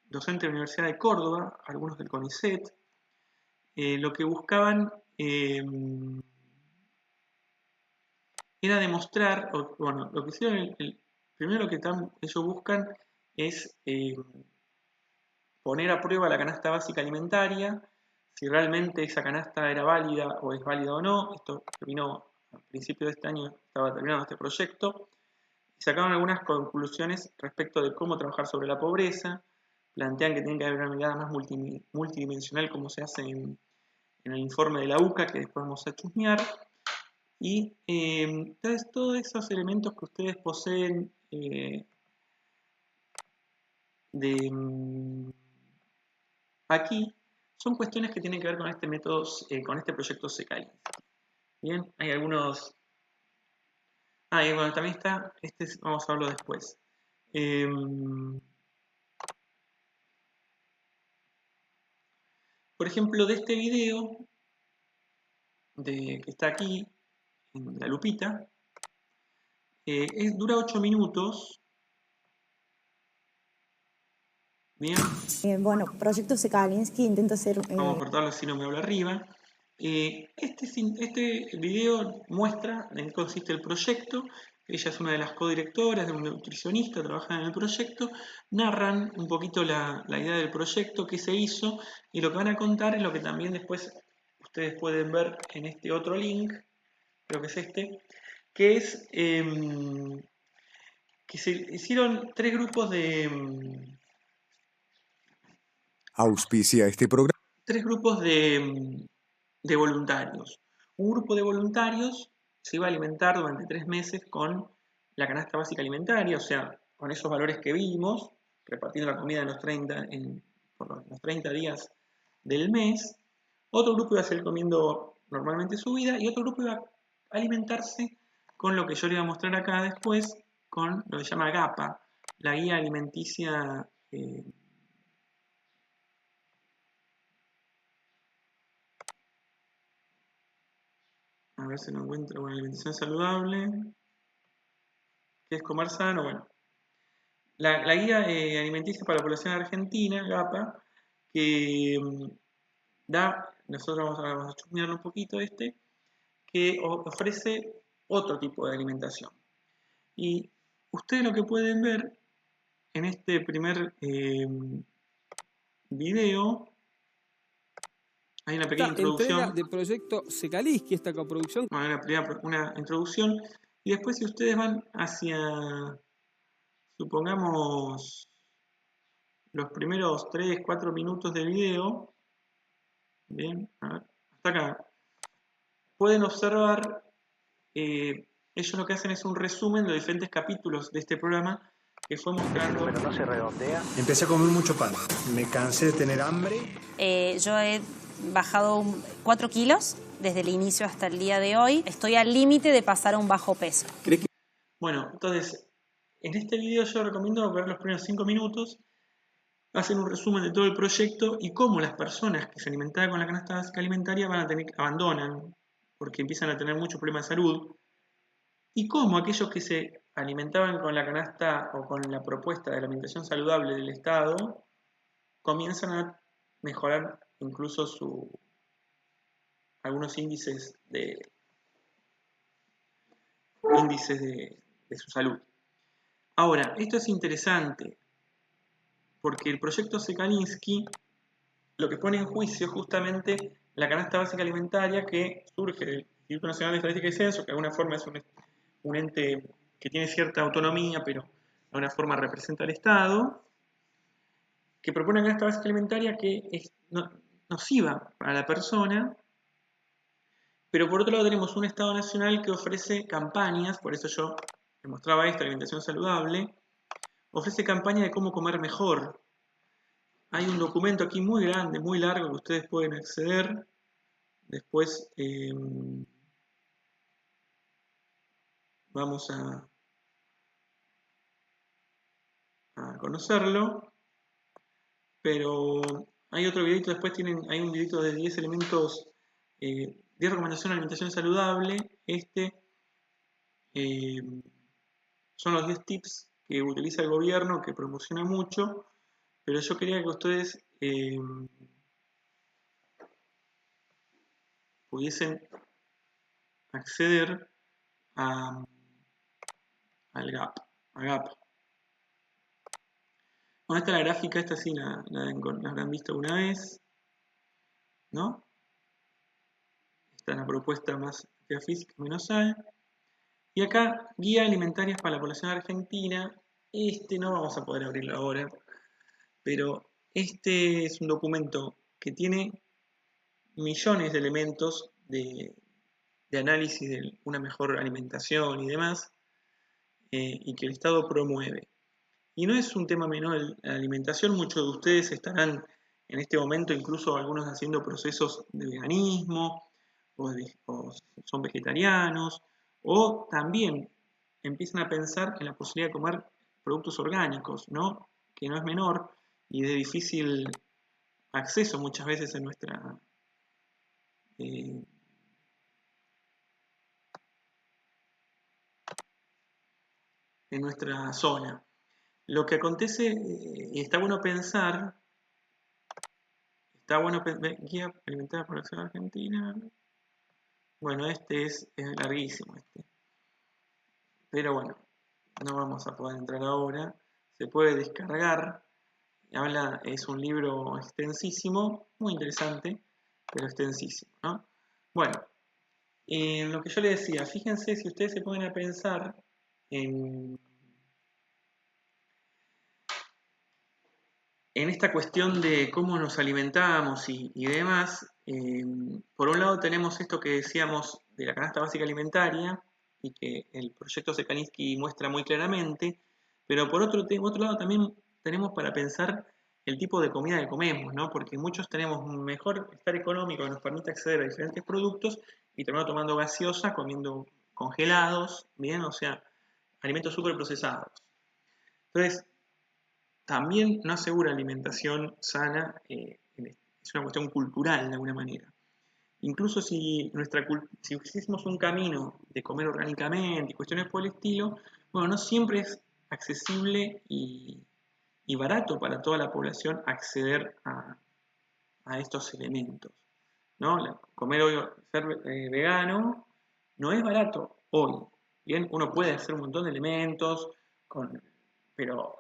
docentes de la Universidad de Córdoba, algunos del CONICET. Lo que buscaban era demostrar, lo que hicieron, primero que ellos buscan es poner a prueba la canasta básica alimentaria, si realmente esa canasta era válida o es válida o no. Esto terminó a principios de este año, estaba terminado este proyecto, y sacaron algunas conclusiones respecto de cómo trabajar sobre la pobreza. Plantean que tiene que haber una mirada más multidimensional, como se hace en el informe de la UCA, que después vamos a chusmear. Y entonces todos esos elementos que ustedes poseen aquí son cuestiones que tienen que ver con este método, con este proyecto Sekalinski. Bien, hay algunos. Y bueno, también está, vamos a hablarlo después. Por ejemplo, de este video que está aquí en la lupita, dura 8 minutos. Bien. Bueno, Proyecto Sekalinski intenta hacer... Vamos a cortarlo si no me habla arriba. Este video muestra en qué consiste el proyecto. Ella es una de las codirectoras, de un nutricionista, trabaja en el proyecto. Narran un poquito la idea del proyecto, qué se hizo, y lo que van a contar es lo que también después ustedes pueden ver en este otro link, creo que es este, que es que se hicieron 3 grupos Auspicia este programa. 3 grupos de voluntarios. Un grupo de voluntarios se iba a alimentar durante 3 meses con la canasta básica alimentaria, o sea, con esos valores que vimos, repartiendo la comida en por los 30 días del mes. Otro grupo iba a seguir comiendo normalmente su vida y otro grupo iba a alimentarse con lo que yo les voy a mostrar acá después, con lo que se llama GAPA, la guía alimenticia a ver si lo encuentro. Bueno, alimentación saludable, que es comer sano. Bueno, la guía alimenticia para la población argentina, GAPA, que nosotros vamos a chusmearlo un poquito que ofrece otro tipo de alimentación. Y ustedes lo que pueden ver en este primer video, hay una pequeña introducción. Entrega de Proyecto Sekalinski, esta coproducción. Bueno, una introducción. Y después si ustedes van hacia, supongamos, los primeros 3-4 minutos del video, bien, a ver, hasta acá, pueden observar, ellos lo que hacen es un resumen de los diferentes capítulos de este programa que fue mostrando. Pero no se redondea. Empecé a comer mucho pan, me cansé de tener hambre. Yo he bajado 4 kilos desde el inicio hasta el día de hoy. Estoy al límite de pasar a un bajo peso. Bueno, entonces, en este video yo recomiendo ver los primeros 5 minutos. Hacen un resumen de todo el proyecto y cómo las personas que se alimentaban con la canasta básica alimentaria abandonan porque empiezan a tener muchos problemas de salud, y cómo aquellos que se alimentaban con la canasta o con la propuesta de la alimentación saludable del Estado comienzan a mejorar incluso algunos índices de su salud. Ahora, esto es interesante porque el proyecto Sekalinski lo que pone en juicio es justamente la canasta básica alimentaria que surge del Instituto Nacional de Estadística y Censo, que de alguna forma es un ente que tiene cierta autonomía, pero de alguna forma representa al Estado, que propone una canasta básica alimentaria que es nociva para la persona, pero por otro lado tenemos un Estado nacional que ofrece campañas, por eso yo les mostraba esto, alimentación saludable, ofrece campañas de cómo comer mejor. Hay un documento aquí muy grande, muy largo, que ustedes pueden acceder, después vamos a conocerlo, pero hay otro videito, después hay un videito de 10 elementos, 10 recomendaciones de alimentación saludable. Son los 10 tips que utiliza el gobierno, que promociona mucho, pero yo quería que ustedes pudiesen acceder al GAP. Bueno, esta es la gráfica, esta sí la habrán visto una vez, ¿no? Esta es la propuesta más actividad física menos sal. Y acá, guía alimentaria para la población argentina. No vamos a poder abrirlo ahora, pero este es un documento que tiene millones de elementos de análisis de una mejor alimentación y demás, y que el Estado promueve. Y no es un tema menor la alimentación, muchos de ustedes estarán en este momento incluso algunos haciendo procesos de veganismo, o son vegetarianos, o también empiezan a pensar en la posibilidad de comer productos orgánicos, ¿no? Que no es menor y de difícil acceso muchas veces en nuestra zona. Lo que acontece, y está bueno pensar, guía alimentaria por la población argentina. Bueno, este es larguísimo, pero bueno, no vamos a poder entrar ahora. Se puede descargar. Es un libro extensísimo, muy interesante, pero extensísimo, ¿no? Bueno, lo que yo les decía, fíjense si ustedes se ponen a pensar en esta cuestión de cómo nos alimentamos y demás. Por un lado tenemos esto que decíamos de la canasta básica alimentaria y que el proyecto Sekalinski muestra muy claramente, pero por otro lado también tenemos para pensar el tipo de comida que comemos, ¿no? Porque muchos tenemos un mejor estar económico que nos permite acceder a diferentes productos y terminamos tomando gaseosa, comiendo congelados, ¿bien? O sea, alimentos súper procesados. Entonces, también no asegura alimentación sana, es una cuestión cultural de alguna manera. Incluso si hicimos un camino de comer orgánicamente y cuestiones por el estilo, bueno, no siempre es accesible y barato para toda la población acceder a estos elementos, ¿no? Comer hoy, ser vegano, no es barato hoy. Bien, uno puede hacer un montón de elementos, pero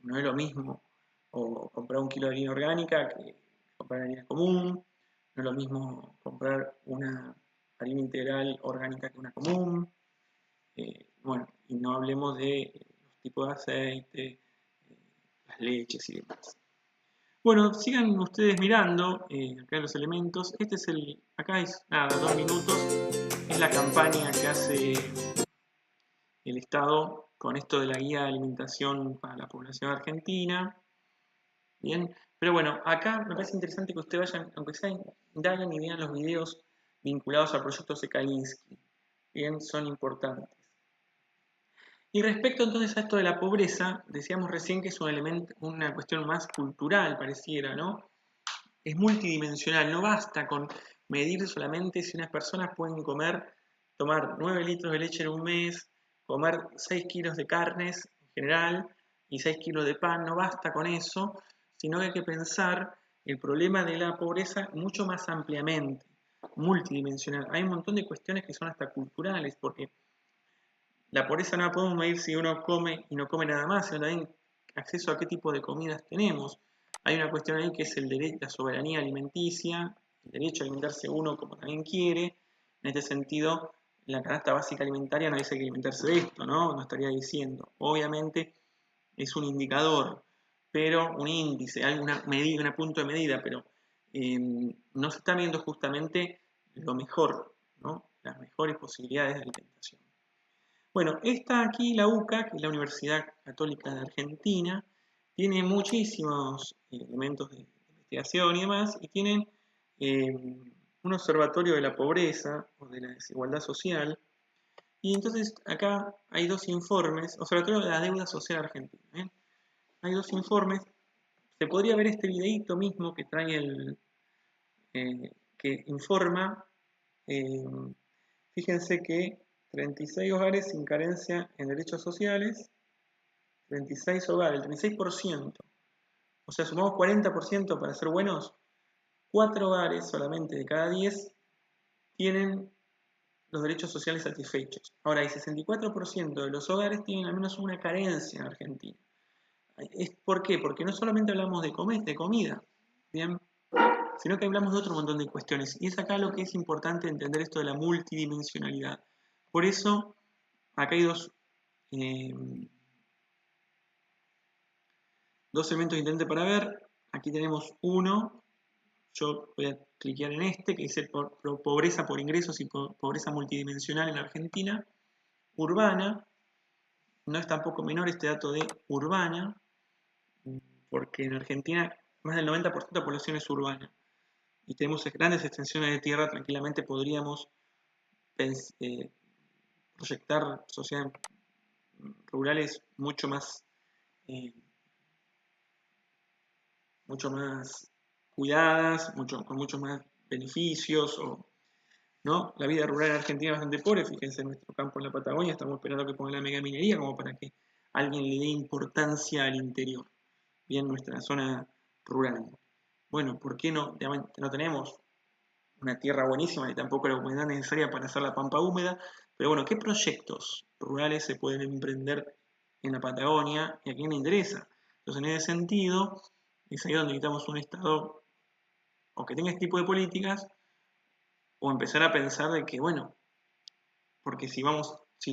no es lo mismo o comprar un kilo de harina orgánica que comprar harina común. No es lo mismo comprar una harina integral orgánica que una común. Bueno, y no hablemos de los tipos de aceite, las leches y demás. Bueno, sigan ustedes mirando acá los elementos. Acá es nada, 2 minutos. Es la campaña que hace el Estado con esto de la guía de alimentación para la población argentina. Bien, pero bueno, acá me parece interesante que ustedes vayan, aunque sea, indaguen y vean los videos vinculados al proyecto Sekalinski. Bien, son importantes. Y respecto entonces a esto de la pobreza, decíamos recién que es una cuestión más cultural, pareciera, ¿no? Es multidimensional, no basta con medir solamente si unas personas pueden tomar 9 litros de leche en un mes, comer 6 kilos de carnes en general y 6 kilos de pan, no basta con eso, sino que hay que pensar el problema de la pobreza mucho más ampliamente, multidimensional. Hay un montón de cuestiones que son hasta culturales, porque la pobreza no la podemos medir si uno come y no come nada más, sino también acceso a qué tipo de comidas tenemos. Hay una cuestión ahí que es la soberanía alimenticia, el derecho a alimentarse uno como también quiere. En este sentido, la canasta básica alimentaria no dice que alimentarse de esto, ¿no? No estaría diciendo. Obviamente es un indicador, pero un índice, alguna medida, un punto de medida, pero no se está viendo justamente lo mejor, ¿no? Las mejores posibilidades de alimentación. Bueno, esta aquí, la UCA, que es la Universidad Católica de Argentina, tiene muchísimos elementos de investigación y demás, y tienen un observatorio de la pobreza o de la desigualdad social. Y entonces acá hay dos informes, observatorio de la deuda social argentina. Hay dos informes. Se podría ver este videíto mismo que trae que informa. Fíjense que 36 hogares sin carencia en derechos sociales, 36 hogares, el 36%. O sea, sumamos 40% para ser buenos, 4 hogares solamente de cada 10 tienen los derechos sociales satisfechos. Ahora, el 64% de los hogares tienen al menos una carencia en Argentina. ¿Por qué? Porque no solamente hablamos de comida, ¿bien? Sino que hablamos de otro montón de cuestiones. Y es acá lo que es importante entender esto de la multidimensionalidad. Por eso, acá hay dos elementos interesantes para ver. Aquí tenemos uno. Yo voy a cliquear en este, que dice pobreza por ingresos y pobreza multidimensional en Argentina. Urbana. No es tampoco menor este dato de urbana, porque en Argentina más del 90% de la población es urbana. Y tenemos grandes extensiones de tierra, tranquilamente podríamos proyectar sociedades rurales mucho más cuidadas, con muchos más beneficios, ¿no? La vida rural en Argentina es bastante pobre. Fíjense, en nuestro campo en la Patagonia estamos esperando que ponga la mega minería como para que alguien le dé importancia al interior, bien nuestra zona rural. Bueno, ¿por qué no tenemos una tierra buenísima ni tampoco la humedad necesaria para hacer la pampa húmeda? Pero bueno, ¿qué proyectos rurales se pueden emprender en la Patagonia y a quién le interesa? Entonces, en ese sentido, es ahí donde necesitamos un Estado o que tenga este tipo de políticas, o empezar a pensar de que, bueno, porque si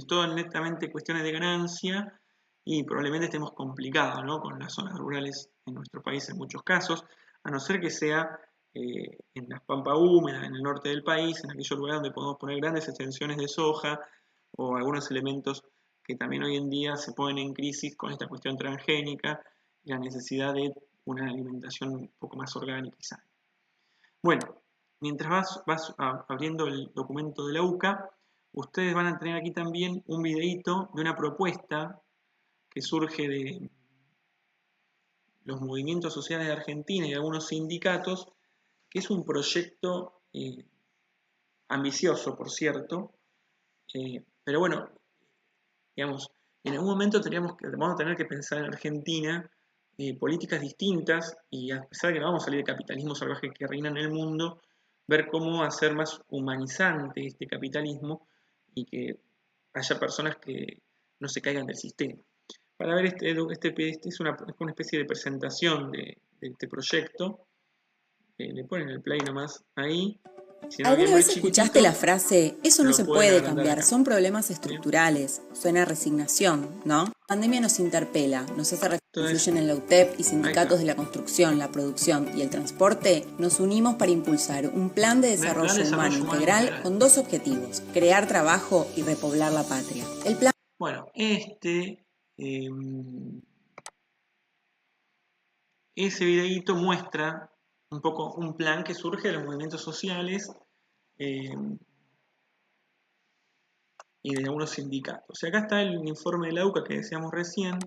todo es netamente cuestiones de ganancia, y probablemente estemos complicados, ¿no?, con las zonas rurales en nuestro país en muchos casos, a no ser que sea en las pampas húmedas, en el norte del país, en aquellos lugares donde podemos poner grandes extensiones de soja, o algunos elementos que también hoy en día se ponen en crisis con esta cuestión transgénica y la necesidad de una alimentación un poco más orgánica y sana. Bueno, mientras vas abriendo el documento de la UCA, ustedes van a tener aquí también un videíto de una propuesta que surge de los movimientos sociales de Argentina y algunos sindicatos, que es un proyecto ambicioso, por cierto, pero bueno, digamos, en algún momento vamos a tener que pensar en Argentina políticas distintas, y a pesar de que no vamos a salir del capitalismo salvaje que reina en el mundo, ver cómo hacer más humanizante este capitalismo y que haya personas que no se caigan del sistema. Para ver es una especie de presentación de este proyecto. Le ponen el play nomás ahí. Si no, ¿Alguna bien vez escuchaste la frase, eso no lo se pueden puede agrandar cambiar, acá. son problemas estructurales? Suena a resignación, ¿no? La pandemia nos interpela, nos hace refluyen en la UTEP y sindicatos de la construcción, la producción y el transporte. Nos unimos para impulsar un plan de desarrollo humano integral con dos objetivos: crear trabajo y repoblar la patria. El plan... Bueno, ese videíto muestra un poco un plan que surge de los movimientos sociales y de algunos sindicatos. Y acá está el informe de la UCA que decíamos recién.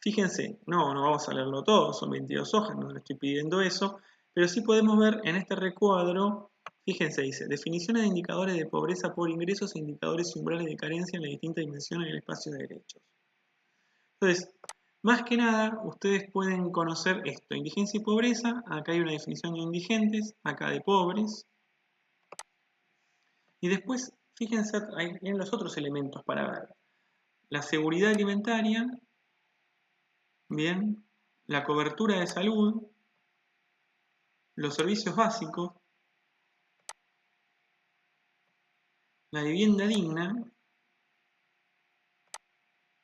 Fíjense, no vamos a leerlo todo, son 22 hojas, no le estoy pidiendo eso, pero sí podemos ver en este recuadro, fíjense, dice, definiciones de indicadores de pobreza por ingresos e indicadores umbrales de carencia en las distintas dimensiones del espacio de derechos. Entonces, más que nada, ustedes pueden conocer esto: indigencia y pobreza. Acá hay una definición de indigentes, acá de pobres. Y después, fíjense, ahí vienen los otros elementos para ver. La seguridad alimentaria, bien, la cobertura de salud, los servicios básicos, la vivienda digna,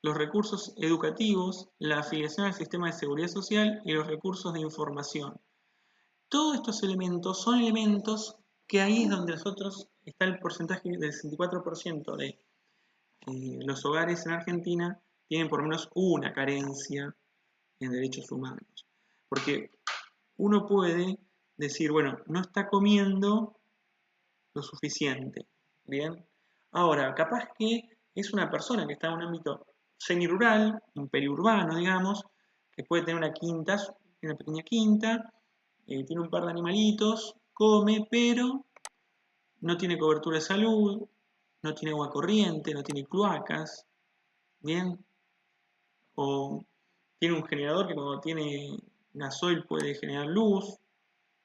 los recursos educativos, la afiliación al sistema de seguridad social y los recursos de información. Todos estos elementos son elementos que ahí es donde nosotros está el porcentaje del 64% de los hogares en Argentina tienen por lo menos una carencia en derechos humanos. Porque uno puede decir, bueno, no está comiendo lo suficiente, ¿bien? Ahora, capaz que es una persona que está en un ámbito semirural, un periurbano, digamos, que puede tener una quinta, una pequeña quinta, tiene un par de animalitos, come, pero no tiene cobertura de salud, no tiene agua corriente, no tiene cloacas, ¿bien? O tiene un generador que cuando tiene gasoil puede generar luz,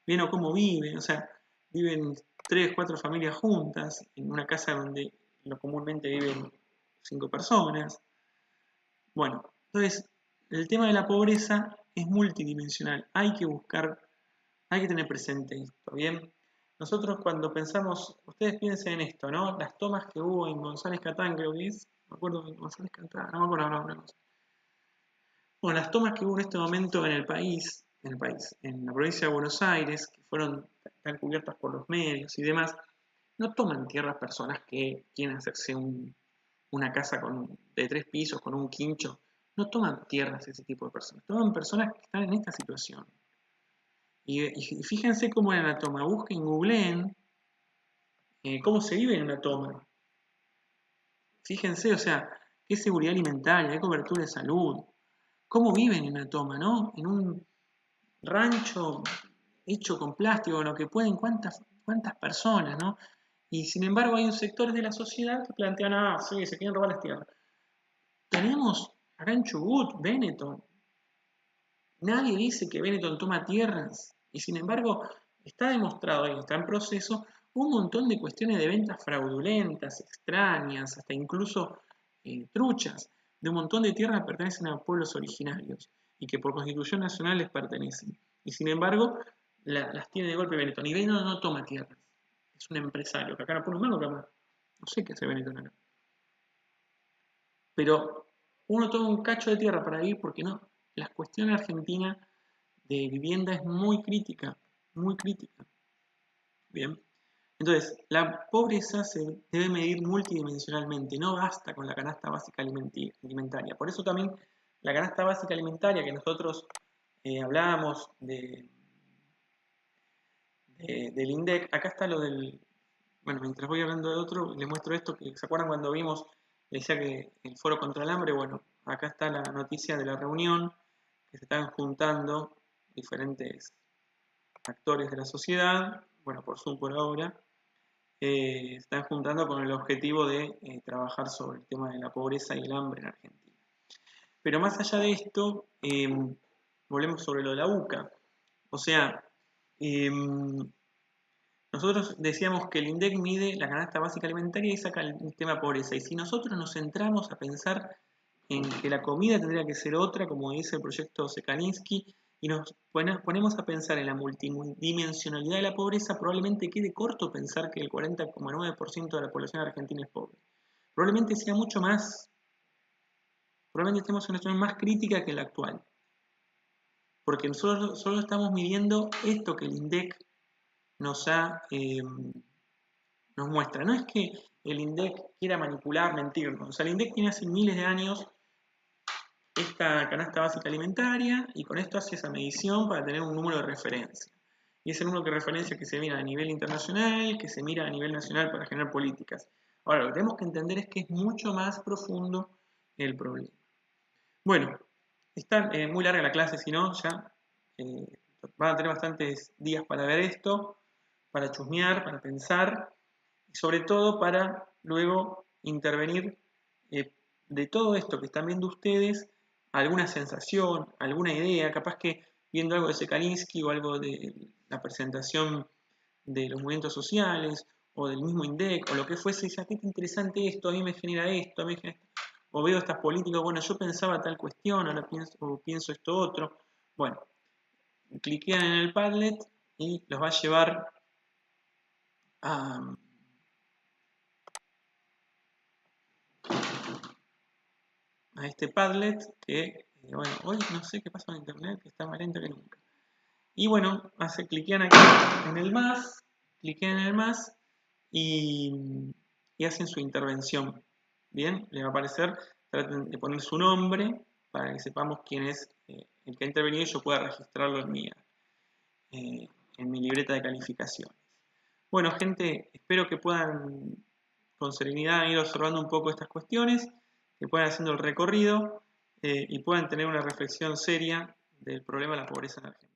¿bien? O cómo viven, o sea, viven 3, 4 familias juntas en una casa donde comúnmente viven 5 personas. Bueno, entonces el tema de la pobreza es multidimensional, hay que buscar, hay que tener presente esto, ¿bien? Nosotros cuando pensamos, ustedes piensen en esto, ¿no? Las tomas que hubo en González Catán, creo que es, me acuerdo de González Catán, no me acuerdo el nombre. Bueno, las tomas que hubo en este momento en el país, en la provincia de Buenos Aires, que están cubiertas por los medios y demás, no toman tierras personas que quieren hacerse una casa de 3 pisos con un quincho, no toman tierras ese tipo de personas, toman personas que están en esta situación. Y fíjense cómo era la toma, busquen, googleen cómo se vive en una toma. Fíjense, o sea, qué seguridad alimentaria, qué cobertura de salud, cómo viven en una toma, ¿no? En un rancho hecho con plástico, lo que pueden, cuántas personas, ¿no? Y sin embargo hay un sector de la sociedad que plantean, sí, se quieren robar las tierras. Tenemos acá en Chubut, Benetton. Nadie dice que Benetton toma tierras. Y sin embargo, está demostrado y está en proceso un montón de cuestiones de ventas fraudulentas, extrañas, hasta incluso truchas, de un montón de tierras que pertenecen a pueblos originarios y que por Constitución Nacional les pertenecen. Y sin embargo, las tiene de golpe Benetton. Y Benetton no toma tierras. Es un empresario, que acá no pone mano, capaz. No sé qué hace Benetton acá. Pero uno toma un cacho de tierra para vivir porque no. La cuestión argentina de vivienda es muy crítica, muy crítica. Bien. Entonces, la pobreza se debe medir multidimensionalmente, no basta con la canasta básica alimentaria. Por eso también la canasta básica alimentaria que nosotros hablábamos del INDEC, acá está lo del, bueno, mientras voy hablando de otro, les muestro esto, que se acuerdan cuando vimos, decía que el Foro contra el Hambre, bueno, acá está la noticia de la reunión, que se están juntando diferentes actores de la sociedad, bueno, por Zoom por ahora, se están juntando con el objetivo de trabajar sobre el tema de la pobreza y el hambre en Argentina. Pero más allá de esto, volvemos sobre lo de la UCA. O sea, nosotros decíamos que el INDEC mide la canasta básica alimentaria y saca el tema pobreza. Y si nosotros nos centramos a pensar en que la comida tendría que ser otra, como dice el proyecto Sekalinski, y nos ponemos a pensar en la multidimensionalidad de la pobreza, probablemente quede corto pensar que el 40,9% de la población argentina es pobre. Probablemente sea mucho más, probablemente estemos en una situación más crítica que la actual. Porque nosotros solo estamos midiendo esto que el INDEC nos muestra. No es que el INDEC quiera manipular, mentirnos. O sea, el INDEC tiene hace miles de años esta canasta básica alimentaria y con esto hace esa medición para tener un número de referencia. Y ese número de referencia que se mira a nivel internacional, que se mira a nivel nacional para generar políticas. Ahora, lo que tenemos que entender es que es mucho más profundo el problema. Bueno, está muy larga la clase, si no, ya van a tener bastantes días para ver esto, para chusmear, para pensar, y sobre todo para luego intervenir de todo esto que están viendo ustedes, alguna sensación, alguna idea, capaz que viendo algo de Sekalinski o algo de la presentación de los movimientos sociales o del mismo INDEC o lo que fuese, ya que es interesante esto, a mí me genera esto, a mí me genera esto, o veo estas políticas, bueno, yo pensaba tal cuestión, ahora pienso esto otro. Bueno, cliquean en el Padlet y los va a llevar a este Padlet que, bueno, hoy no sé qué pasa con internet, que está más lento que nunca. Y bueno, cliquean aquí en el más, y hacen su intervención. Bien, les va a aparecer, traten de poner su nombre para que sepamos quién es el que ha intervenido y yo pueda registrarlo en en mi libreta de calificaciones. Bueno, gente, espero que puedan con serenidad ir observando un poco estas cuestiones, que puedan haciendo el recorrido y puedan tener una reflexión seria del problema de la pobreza en Argentina.